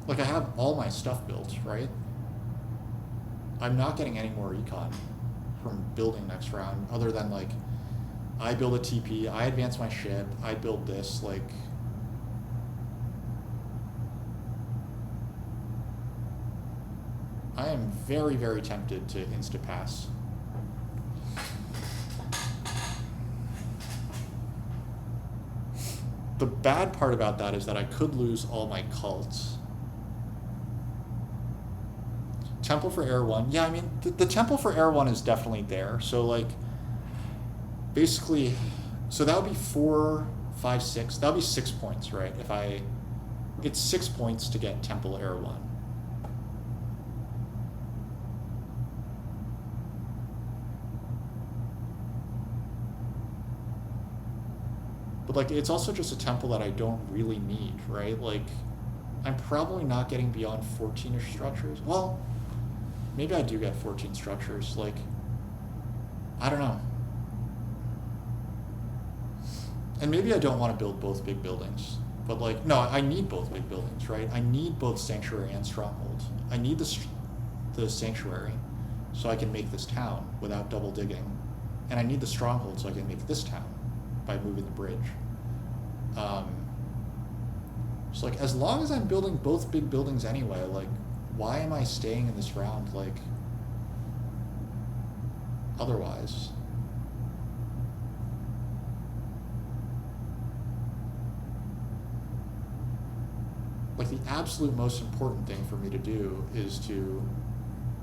Like, I have all my stuff built, right? I'm not getting any more econ from building next round, other than, like, I build a TP, I advance my ship, I build this, like... I am very, very tempted to insta-pass. The bad part about that is that I could lose all my cults. Temple for Air 1. Yeah, I mean, the Temple for Air 1 is definitely there. So, like, basically, so that would be 4, 5, 6. That would be 6 points, right? If I... It's 6 points to get Temple Air 1. But, like, it's also just a temple that I don't really need, right? Like, I'm probably not getting beyond 14-ish structures. Well, maybe I do get 14 structures. Like, I don't know. And maybe I don't want to build both big buildings. But, like, no, I need both big buildings, right? I need both Sanctuary and Stronghold. I need the Sanctuary so I can make this town without double digging. And I need the Stronghold so I can make this town by moving the bridge. So, like, as long as I'm building both big buildings anyway, like, why am I staying in this round, like, otherwise? Like, the absolute most important thing for me to do is to,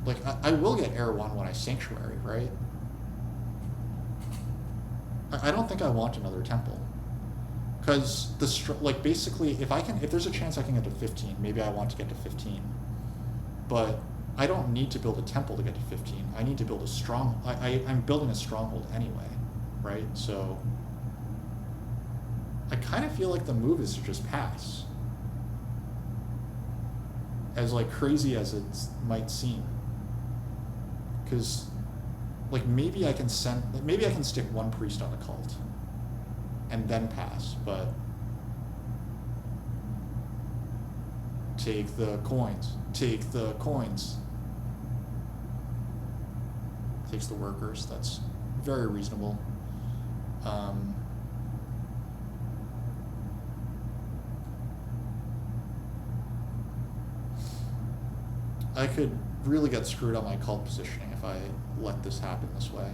like, I will get Air 1 when I Sanctuary, right? I don't think I want another temple. Because, like, basically, if there's a chance I can get to 15, maybe I want to get to 15. But I don't need to build a temple to get to 15. I need to build a I'm building a stronghold anyway, right? So, I kind of feel like the move is to just pass. As, like, crazy as it might seem. Because, like, maybe I can stick one priest on the cult and then pass, but take the coins. Takes the workers. That's very reasonable. I could really get screwed on my cult positioning if I let this happen this way.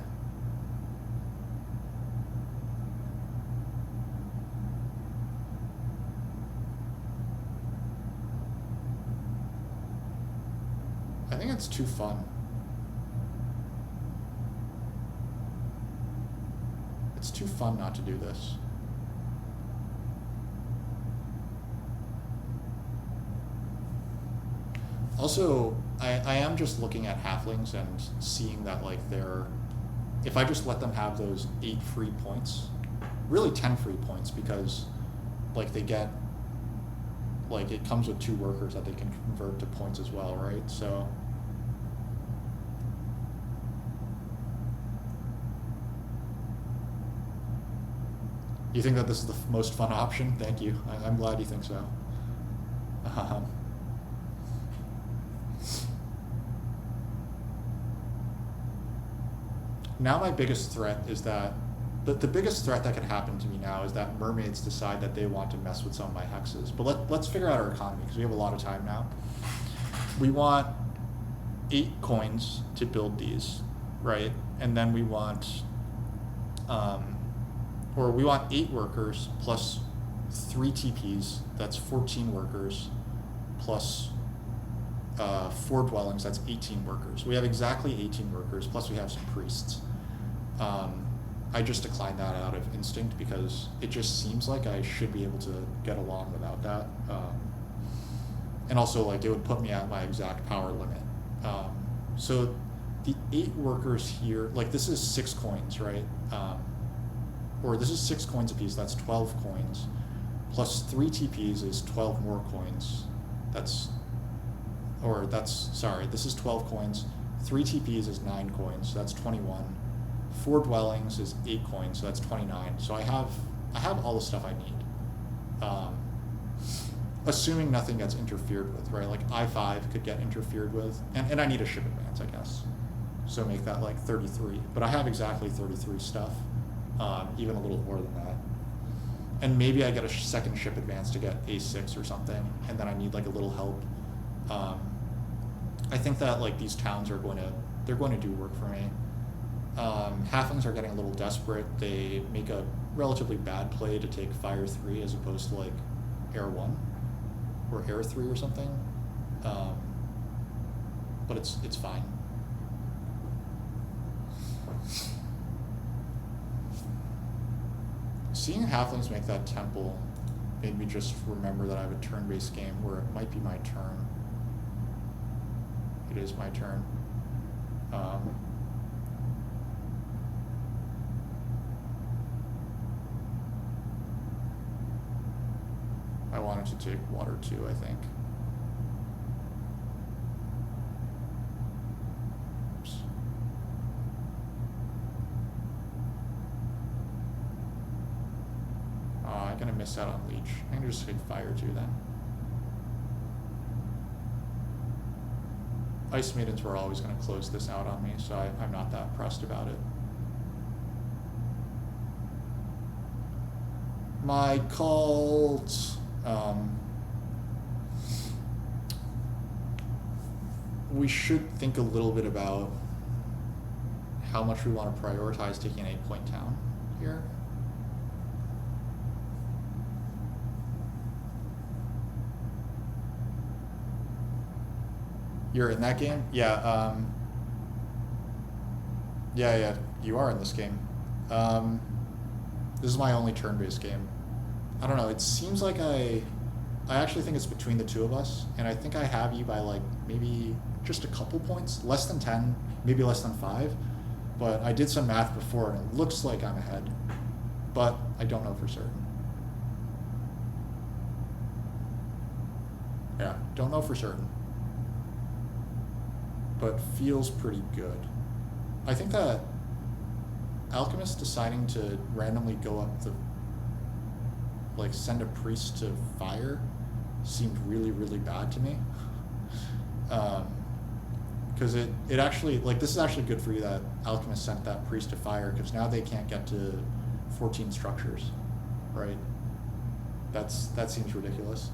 I think it's too fun. It's too fun not to do this. Also, I am just looking at halflings and seeing that, like, they're... If I just let them have those 8 free points, really 10 free points, because, like, they get... Like, it comes with 2 workers that they can convert to points as well, right? So... You think that this is the most fun option? Thank you. I'm glad you think so. Now my biggest threat is that... The biggest threat that could happen to me now is that mermaids decide that they want to mess with some of my hexes. But let's figure out our economy, because we have a lot of time now. We want 8 coins to build these, right? And then we want... or we want 8 workers plus 3 TPs, that's 14 workers, plus 4 dwellings, that's 18 workers. We have exactly 18 workers, plus we have some priests. I just declined that out of instinct because it just seems like I should be able to get along without that. And also, like, it would put me at my exact power limit. So the 8 workers here, like, this is 6 coins, right? Or this is 6 coins apiece, that's 12 coins, plus 3 TPs is 12 more coins. Sorry, this is 12 coins, 3 TPs is 9 coins, so that's 21. 4 dwellings is 8 coins, so that's 29. So I have all the stuff I need. Assuming nothing gets interfered with, right? Like I5 could get interfered with, and I need a ship advance, I guess. So make that like 33, but I have exactly 33 stuff. Even a little more than that. And maybe I get a second ship advance to get A6 or something, and then I need like a little help. I think that like these towns are going to do work for me. Halflings are getting a little desperate. They make a relatively bad play to take Fire 3 as opposed to like Air 1 or Air 3 or something. But it's fine. Seeing halflings make that temple made me just remember that I have a turn-based game where it might be my turn. It is my turn. I wanted to take water too, I think. Oops. I'm gonna miss out on leech. I'm gonna just take fire too then. Ice Maidens were always gonna close this out on me, so I'm not that pressed about it. My cult. We should think a little bit about how much we want to prioritize taking an 8-point town here. You're in that game? Yeah, yeah, you are in this game. This is my only turn-based game. I don't know, it seems like I actually think it's between the two of us, and I think I have you by like maybe just a couple points, less than 10, maybe less than 5, but I did some math before and it looks like I'm ahead, but I don't know for certain. Yeah, don't know for certain, but feels pretty good. I think that Alchemist deciding to randomly go up the, like, send a priest to fire seemed really, really bad to me. Because it actually, like, this is actually good for you that Alchemist sent that priest to fire, because now they can't get to 14 structures, right? That seems ridiculous.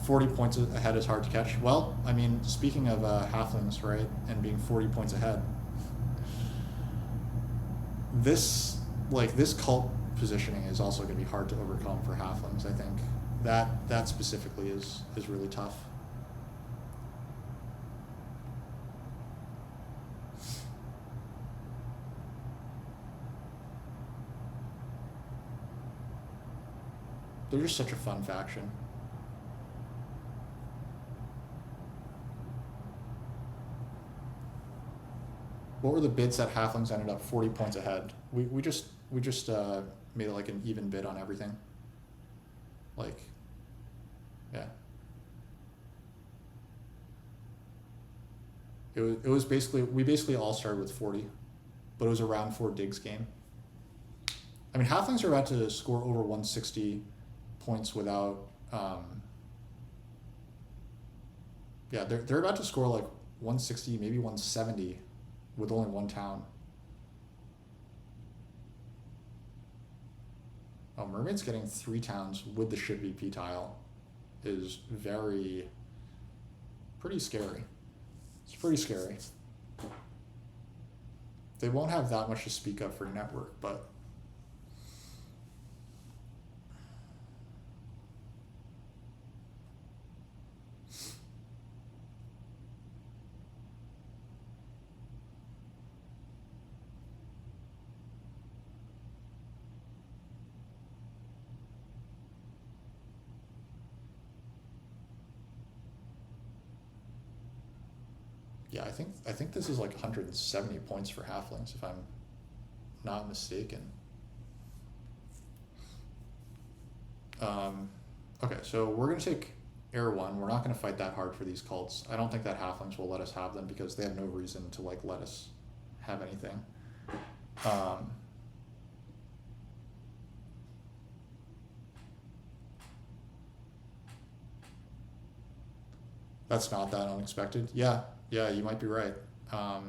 40 points ahead is hard to catch. Well, I mean, speaking of halflings, right, and being 40 points ahead, this cult positioning is also going to be hard to overcome for halflings. I think that specifically is really tough. They're just such a fun faction. What were the bids that halflings ended up 40 points ahead? We just made it like an even bid on everything. Like, yeah. It was basically, we basically all started with 40, but it was a round 4 digs game. I mean, halflings are about to score over 160 points without, yeah, they're about to score like 160, maybe 170 with only 1 town. Oh, mermaids getting 3 towns with the ship VP tile is pretty scary. It's pretty scary. They won't have that much to speak of for network, but yeah, I think this is like 170 points for halflings, if I'm not mistaken. Okay, so we're gonna take Air 1. We're not gonna fight that hard for these cults. I don't think that halflings will let us have them because they have no reason to like let us have anything. That's not that unexpected. Yeah, you might be right. I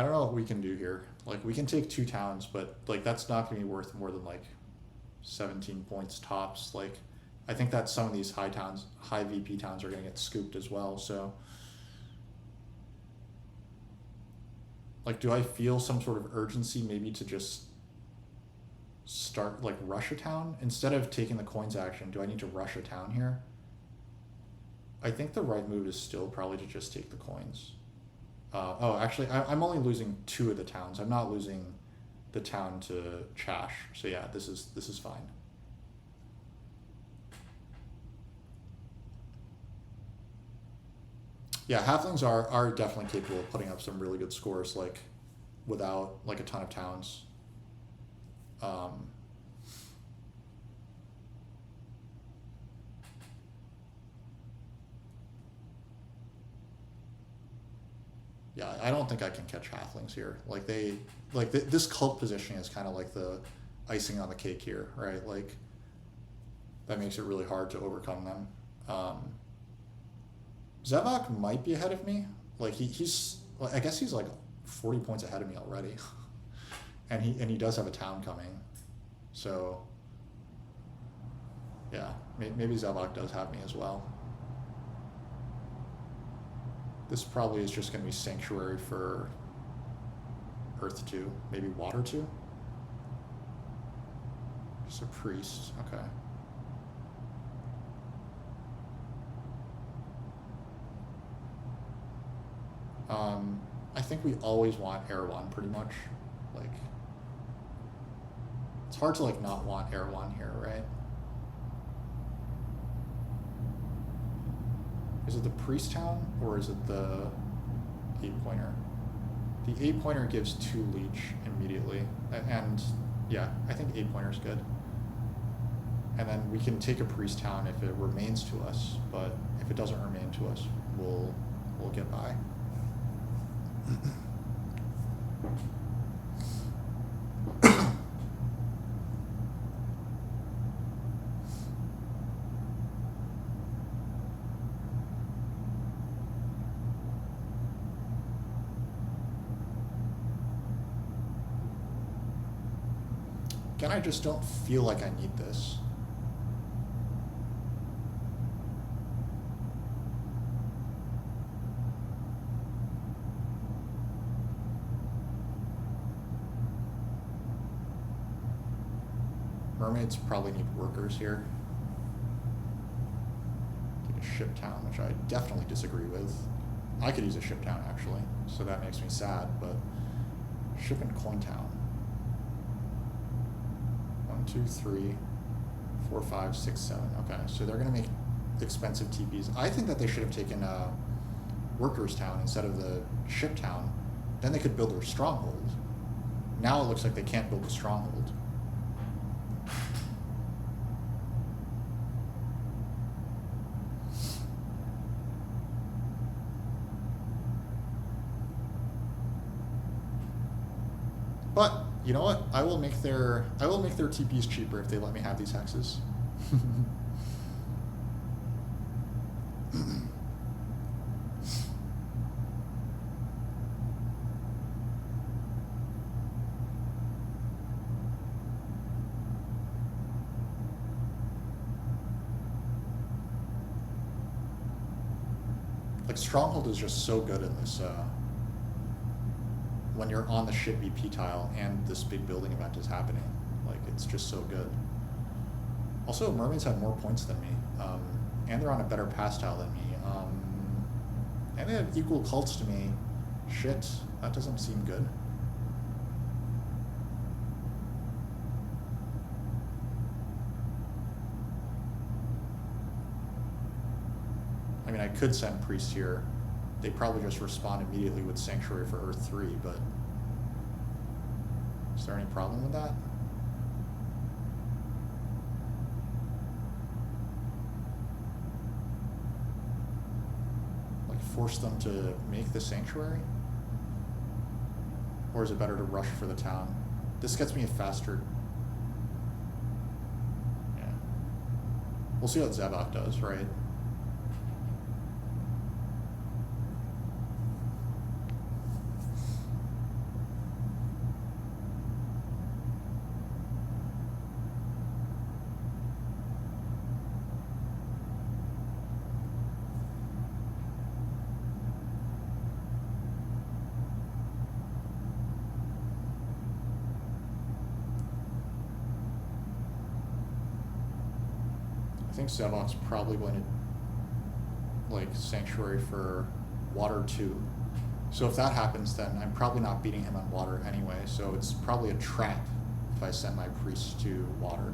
don't know what we can do here. Like, we can take 2 towns, but like that's not gonna be worth more than like 17 points tops. Like, I think that some of these high VP towns are gonna get scooped as well. So, like, do I feel some sort of urgency maybe to just start like rush a town instead of taking the coins action? Do I need to rush a town here? I think the right move is still probably to just take the coins. Oh, actually, I'm only losing 2 of the towns. I'm not losing the town to chash. So yeah, this is fine. Yeah, halflings are definitely capable of putting up some really good scores, like without like a ton of towns. Yeah, I don't think I can catch halflings here. Like this cult positioning is kind of like the icing on the cake here, right? Like, that makes it really hard to overcome them. Xevoc might be ahead of me. Like he's I guess he's like 40 points ahead of me already, and he does have a town coming, so yeah, maybe Xevoc does have me as well. This probably is just going to be Sanctuary for Earth 2, maybe Water 2. Just a priest, okay. I think we always want Air 1 pretty much. Like, it's hard to like not want Air 1 here, right? Is it the priest town or is it the 8-pointer? The 8-pointer gives 2 leech immediately, and yeah, I think 8-pointer is good. And then we can take a priest town if it remains to us, but if it doesn't remain to us, we'll get by. Again, I just don't feel like I need this. Mermaids probably need workers here. Take a ship town, which I definitely disagree with. I could use a ship town, actually, so that makes me sad, but Ship in Coin Town. 1, 2, 3, 4, 5, 6, 7. Okay, so they're gonna make expensive TPs. I think that they should have taken Workers Town instead of the Ship Town. Then they could build their stronghold. Now it looks like they can't build a stronghold. But you know what? I will make their TPs cheaper if they let me have these hexes. Like Stronghold is just so good in this. When you're on the ship BP tile and this big building event is happening, like it's just so good. Also, mermaids have more points than me, and they're on a better pass tile than me, and they have equal cults to me. Shit, that doesn't seem good. I mean, I could send Priest here. They probably just respond immediately with Sanctuary for Earth 3, but is there any problem with that? Like, force them to make the Sanctuary? Or is it better to rush for the town? This gets me a faster... Yeah. We'll see what Xevoc does, right? I think Xevoc's probably going to like Sanctuary for Water 2. So if that happens, then I'm probably not beating him on Water anyway, so it's probably a trap if I send my Priest to Water.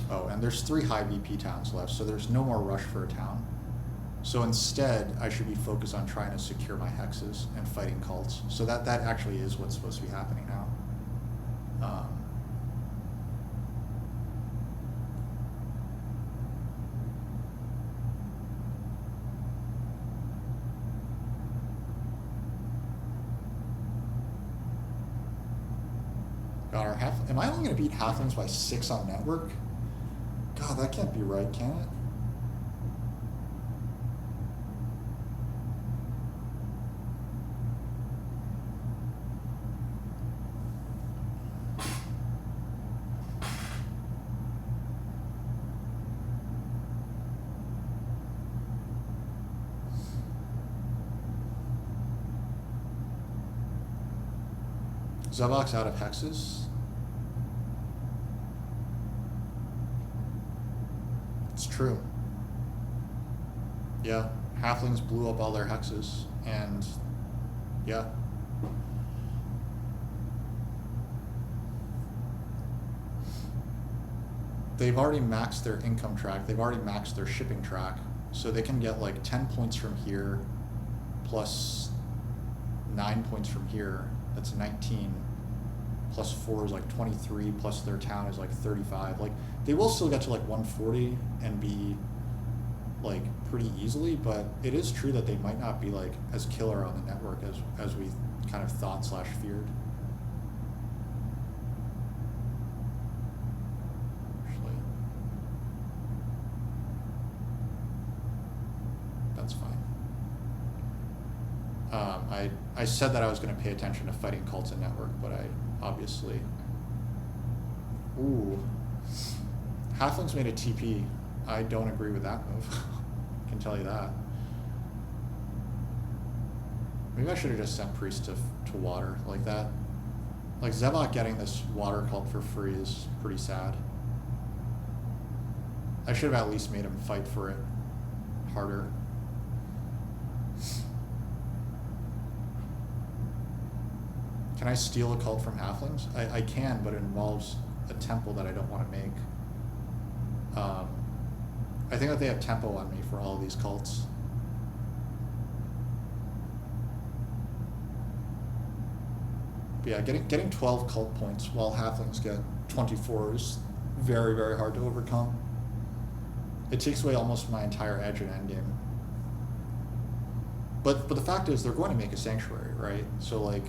Oh, and there's 3 high BP towns left, so there's no more rush for a town. So instead, I should be focused on trying to secure my hexes and fighting cults. So that actually is what's supposed to be happening now. God, am I only going to beat halflings by 6 on network? God, that can't be right, can it? Xevoc's out of hexes. It's true. Yeah, halflings blew up all their hexes, and yeah. They've already maxed their income track, they've already maxed their shipping track, so they can get like 10 points from here, plus 9 points from here. That's 19, plus 4 is like 23, plus their town is like 35. Like, they will still get to like 140 and be like pretty easily, but it is true that they might not be like as killer on the network as we kind of thought / feared. Actually, that's fine. I said that I was going to pay attention to fighting cults and network, but I obviously... Ooh. Halflings made a TP. I don't agree with that move. I can tell you that. Maybe I should have just sent Priest to Water like that. Like, Xevoc getting this water cult for free is pretty sad. I should have at least made him fight for it harder. Can I steal a cult from halflings? I can, but it involves a temple that I don't want to make. I think that they have tempo on me for all of these cults. But yeah, getting 12 cult points while halflings get 24 is very, very hard to overcome. It takes away almost my entire edge in endgame. But the fact is, they're going to make a sanctuary, right? So, like,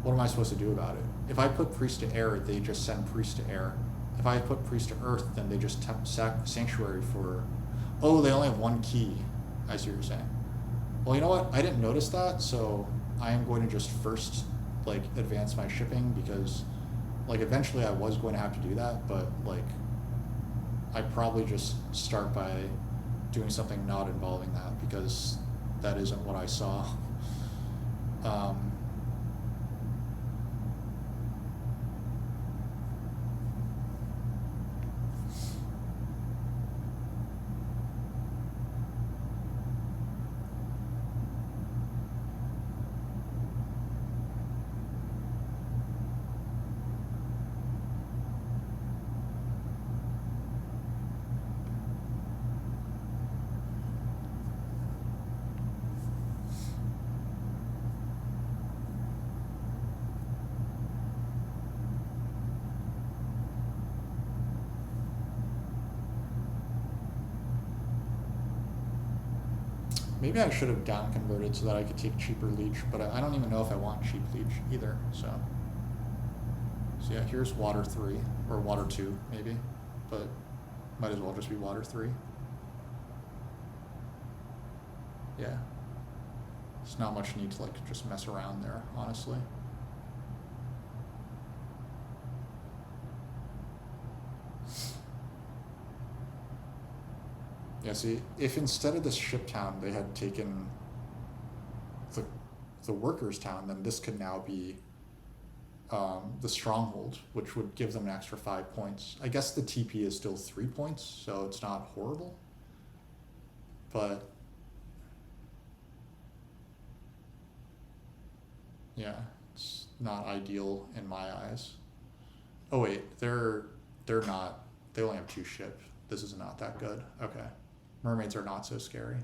what am I supposed to do about it? If I put priest to air, they just send priest to air. If I put priest to earth, then they just sanctuary for... Oh, they only have one key. I see what you're saying. Well, you know what? I didn't notice that, so I am going to just first, like, advance my shipping, because, like, eventually I was going to have to do that, but, like, I'd probably just start by doing something not involving that, because that isn't what I saw. Maybe I should have down converted so that I could take cheaper leech, but I don't even know if I want cheap leech either, so yeah, here's water 3, or water 2 maybe, but might as well just be water 3. Yeah, there's not much need to, like, just mess around there, honestly. Yeah, see, if instead of this ship town they had taken the workers town, then this could now be the stronghold, which would give them an extra 5 points. I guess the TP is still 3 points, so it's not horrible, but yeah, it's not ideal in my eyes. Oh wait, they're not, they only have 2 ship. This is not that good. Okay. Mermaids are not so scary.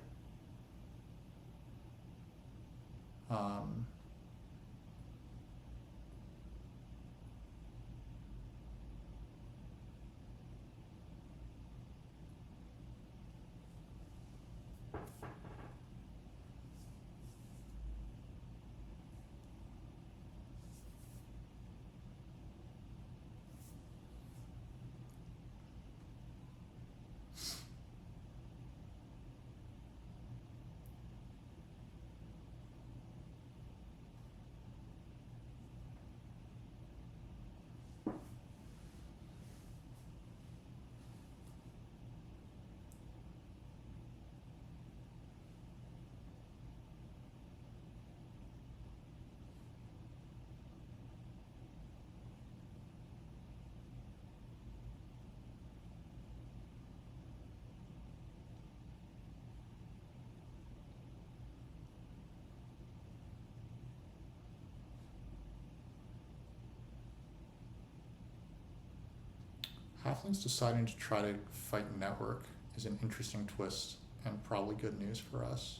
Halflings deciding to try to fight network is an interesting twist and probably good news for us.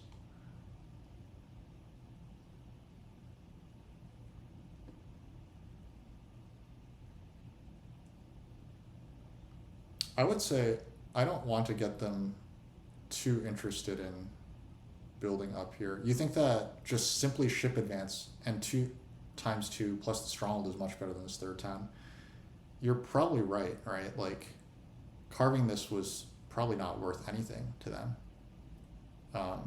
I would say I don't want to get them too interested in building up here. You think that just simply ship advance and 2 times 2 plus the stronghold is much better than this third town? You're probably right, right? Like, carving this was probably not worth anything to them. Yeah,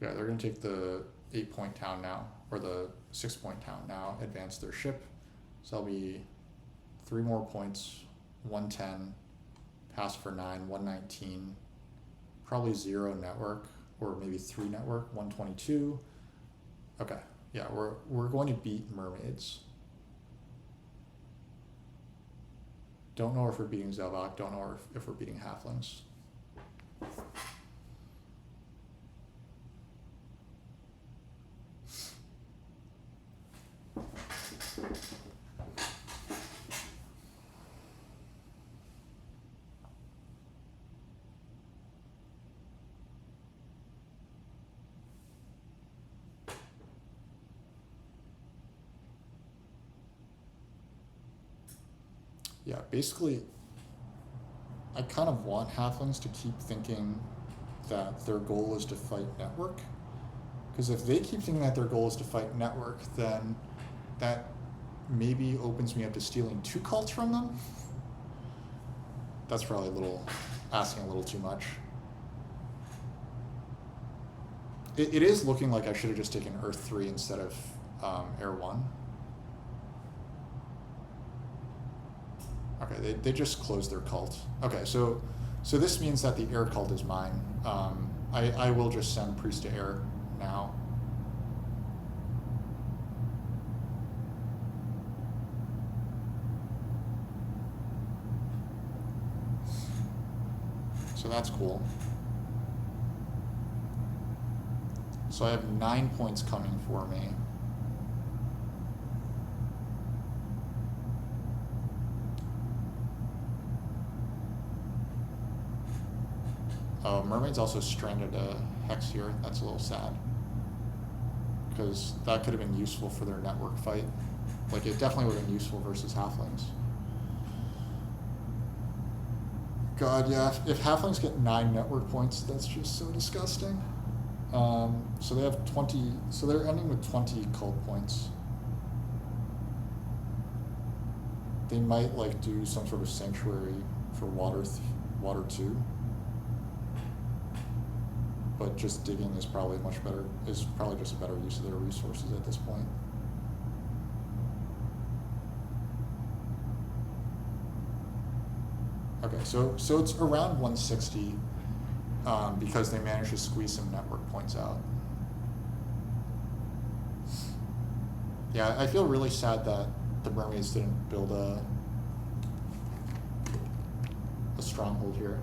they're going to take the 8-point town now, or the 6-point town now, advance their ship. So that'll be 3 more points, 110, pass for 9, 119, probably 0 network, or maybe 3 network, 122. Okay, yeah, we're going to beat mermaids. Don't know if we're beating Xevoc. Don't know if we're beating halflings. Yeah, basically, I kind of want halflings to keep thinking that their goal is to fight network. Because if they keep thinking that their goal is to fight network, then that maybe opens me up to stealing 2 cults from them. That's probably asking a little too much. It is looking like I should have just taken Earth 3 instead of Air 1. Okay, they just closed their cult. Okay, so this means that the air cult is mine. I will just send Priest to Air now. So that's cool. So I have 9 points coming for me. Oh, Mermaid's also stranded a Hex here. That's a little sad. Because that could have been useful for their network fight. Like, it definitely would have been useful versus Halflings. God, yeah, if Halflings get 9 network points, that's just so disgusting. So they have 20, so they're ending with 20 cult points. They might, like, do some sort of sanctuary for water 2. But just digging is probably probably just a better use of their resources at this point. Okay, so it's around 160 because they managed to squeeze some network points out. Yeah, I feel really sad that the Mermaids didn't build a stronghold here.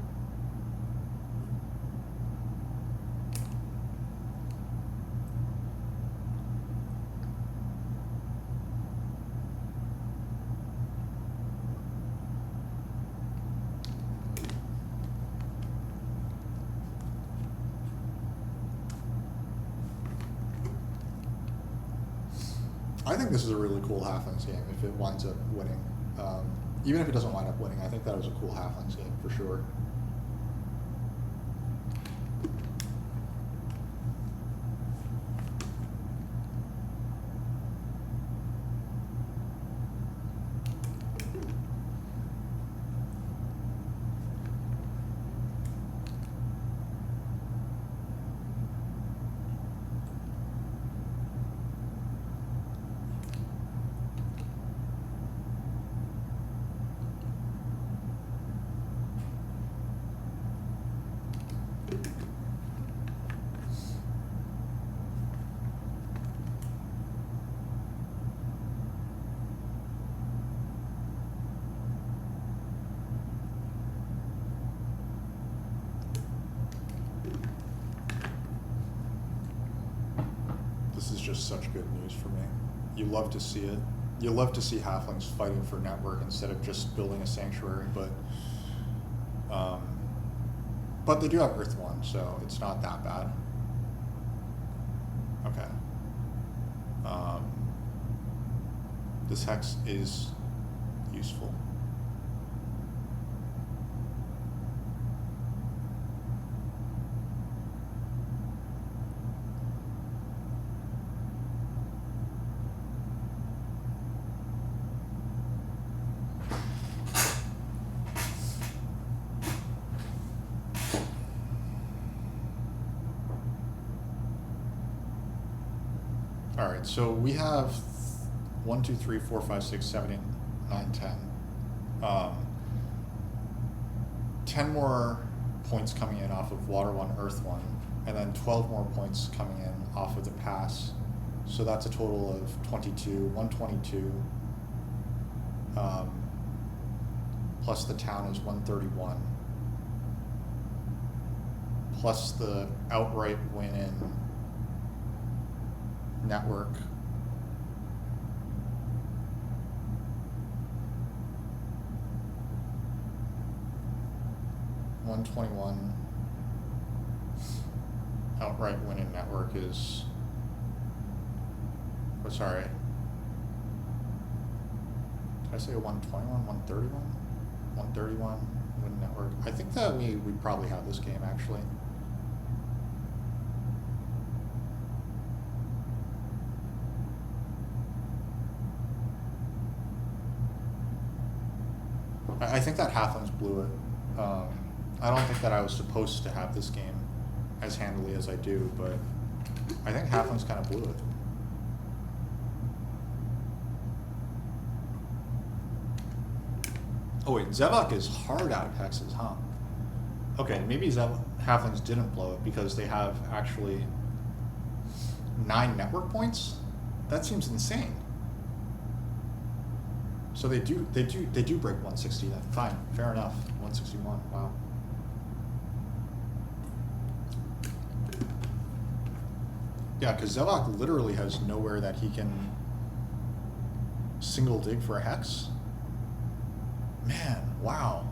I think this is a really cool Halflings game if it winds up winning. Even if it doesn't wind up winning, I think that was a cool Halflings game for sure. This is just such good news for me. You love to see it. You love to see Halflings fighting for network instead of just building a sanctuary, but they do have Earth 1, so it's not that bad. Okay. This Hex is useful. All right, so we have 1, 2, 3, 4, 5, 6, 7, 8, 9, 10. 10 more points coming in off of Water 1, Earth 1, and then 12 more points coming in off of the pass. So that's a total of 22, 122. Plus the town is 131. Plus the outright win in network. $121. Outright win in network is, oh, sorry. Did I say 121, 131? 131 win network. I think that we probably have this game actually. I think that halflings blew it. I don't think that I was supposed to have this game as handily as I do, but I think halflings kind of blew it. Oh wait, Xevoc is hard out of hexes, huh? Okay, maybe halflings didn't blow it because they have actually 9 network points? That seems insane. So they do break 160 then. Fine, fair enough. 161, wow. Yeah, because Xevoc literally has nowhere that he can single dig for a hex. Man, wow.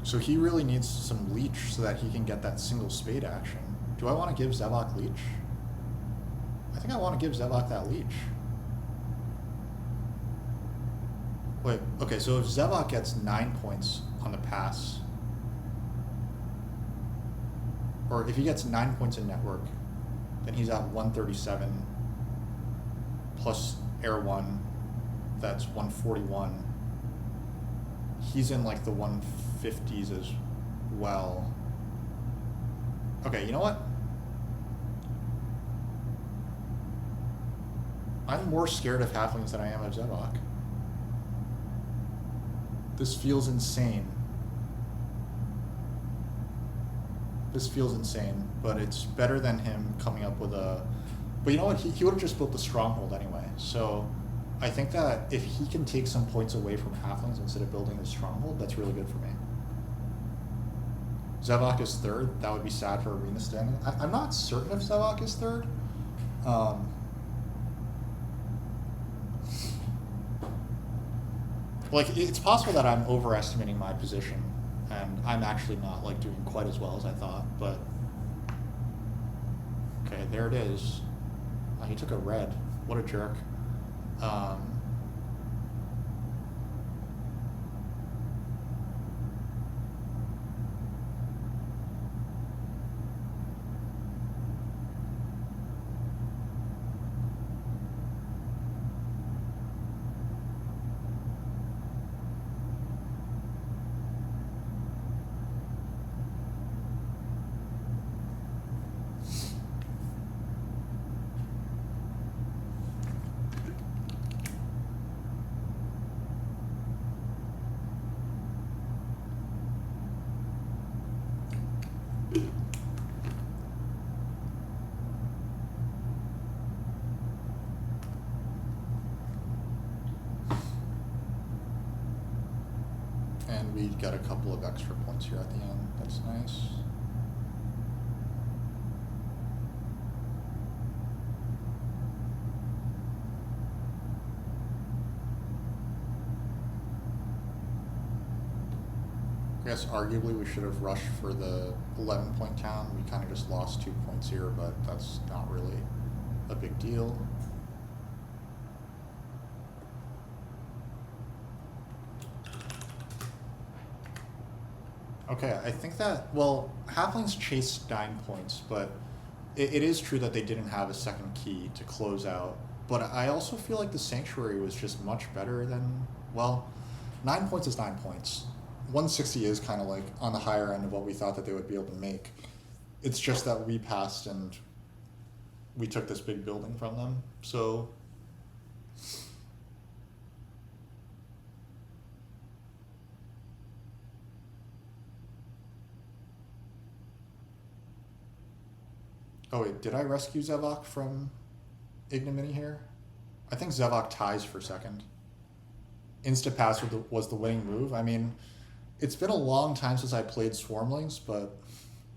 So he really needs some leech so that he can get that single spade action. Do I want to give Xevoc leech? I think I want to give Xevoc that leech. Wait, okay, so if Xevoc gets 9 points on the pass, or if he gets 9 points in network, then he's at 137 plus air 1, that's 141. He's in like the 150s as well. Okay, you know what? I'm more scared of halflings than I am of Xevoc. This feels insane. This feels insane, but it's better than him coming up with a... But you know what? He would have just built the stronghold anyway. So I think that if he can take some points away from halflings instead of building the stronghold, that's really good for me. Xevoc is third. That would be sad for arena standing. I'm not certain if Xevoc is third. Like, it's possible that I'm overestimating my position, and I'm actually not like doing quite as well as I thought, but okay, there it is. He took a red. What a jerk. And we got a couple of extra points here at the end. That's nice. I guess arguably we should have rushed for the 11-point town. We kind of just lost 2 points here, but that's not really a big deal. Okay, I think that, well, halflings chased 9 points, but it is true that they didn't have a second key to close out. But I also feel like the sanctuary was just much better than, well, 9 points is 9 points. 160 is kind of like on the higher end of what we thought that they would be able to make. It's just that we passed and we took this big building from them. So Oh wait, did I rescue Xevoc from ignominy here? I think Xevoc ties for second. Instapass was the winning move. I mean, it's been a long time since I played Swarmlings, but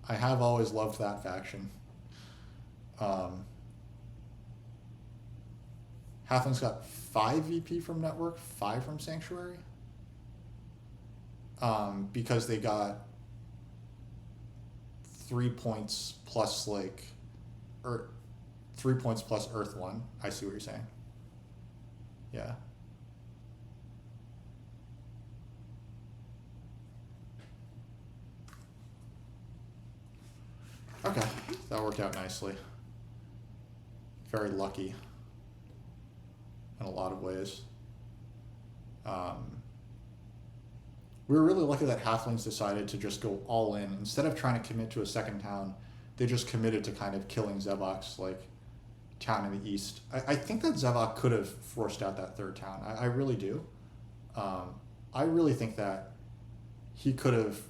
I have always loved that faction. Halflings got 5 VP from Network, 5 from Sanctuary. Because they got 3 points plus like, or 3 points plus Earth 1. I see what you're saying. Yeah. Okay, that worked out nicely. Very lucky in a lot of ways. We were really lucky that Halflings decided to just go all in. Instead of trying to commit to a second town, they just committed to kind of killing Xevoc's like town in the east. I think that Xevoc could have forced out that third town. I really do. I really think that he could have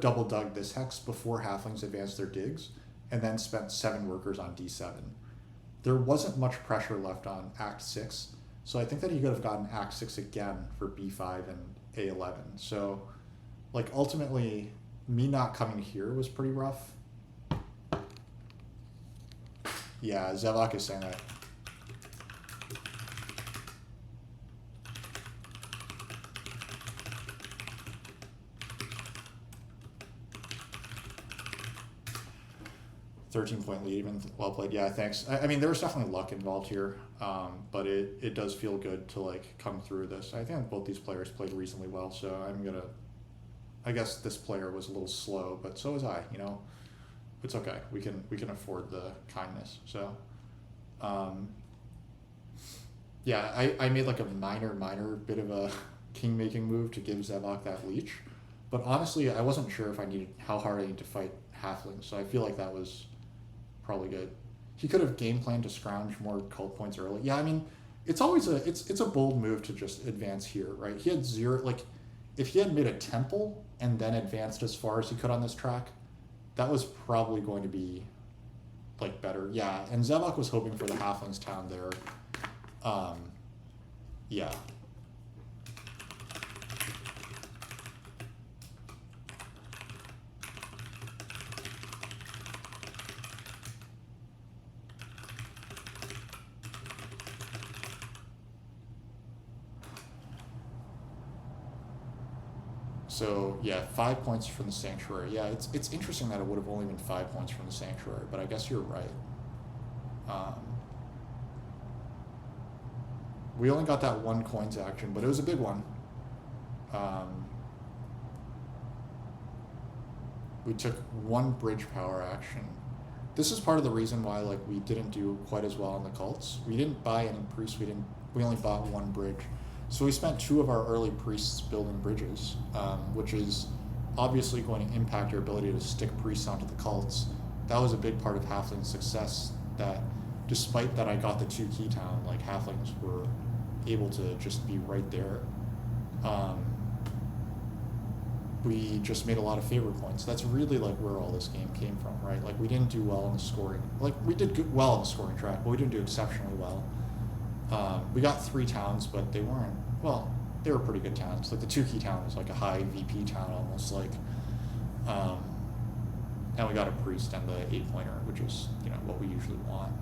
double dug this hex before Halflings advanced their digs and then spent 7 workers on D7. There wasn't much pressure left on Act 6, so I think that he could have gotten Act 6 again for B5 and A11. So, like, ultimately, me not coming here was pretty rough. Yeah, Xevoc is saying that. Point lead, even well played. Yeah, thanks. I mean, there was definitely luck involved here, but it does feel good to like come through this. I think both these players played reasonably well, so I guess this player was a little slow, but so was I. You know, it's okay. We can afford the kindness. So, yeah, I made like a minor bit of a king making move to give Xevoc that leech, but honestly, I wasn't sure if how hard I need to fight Halflings, so I feel like that was probably good. He could have game planned to scrounge more cult points early. Yeah, I mean, it's always it's a bold move to just advance here, right? He had 0, like, if he had made a temple and then advanced as far as he could on this track, that was probably going to be like better. Yeah, and Xevoc was hoping for the Halflings town there. Yeah. So yeah, 5 points from the Sanctuary. Yeah, it's interesting that it would have only been 5 points from the Sanctuary, but I guess you're right. We only got that 1 coins action, but it was a big one. We took 1 bridge power action. This is part of the reason why like we didn't do quite as well on the cults. We didn't buy any priests. We only bought 1 bridge. So we spent 2 of our early priests building bridges, which is obviously going to impact your ability to stick priests onto the cults. That was a big part of Halfling's success, that despite that I got the 2 key town, like Halflings were able to just be right there. We just made a lot of favor points. That's really like where all this game came from, right? Like we didn't do well in the scoring. Like we did well on the scoring track, but we didn't do exceptionally well. We got 3 towns, but they weren't, well, they were pretty good towns. Like the 2 key town was like a high VP town almost, like, and we got a priest and the 8-pointer, which is, you know, what we usually want.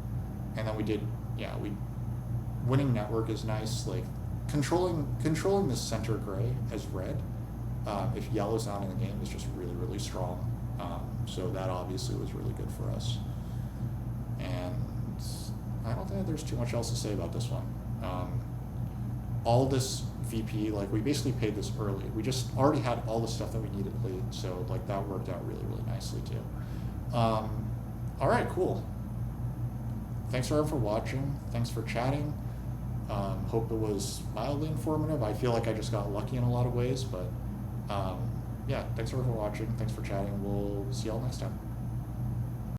And then we did, yeah, winning network is nice, like controlling the center gray as red, if yellow's not in the game, is just really, really strong. So that obviously was really good for us. And I don't think there's too much else to say about this one. All this VP, like we basically paid this early. We just already had all the stuff that we needed paid, so like that worked out really, really nicely too. All right, cool. Thanks everyone for watching. Thanks for chatting. Hope it was mildly informative. I feel like I just got lucky in a lot of ways, but yeah, thanks everyone for watching. Thanks for chatting. We'll see y'all next time.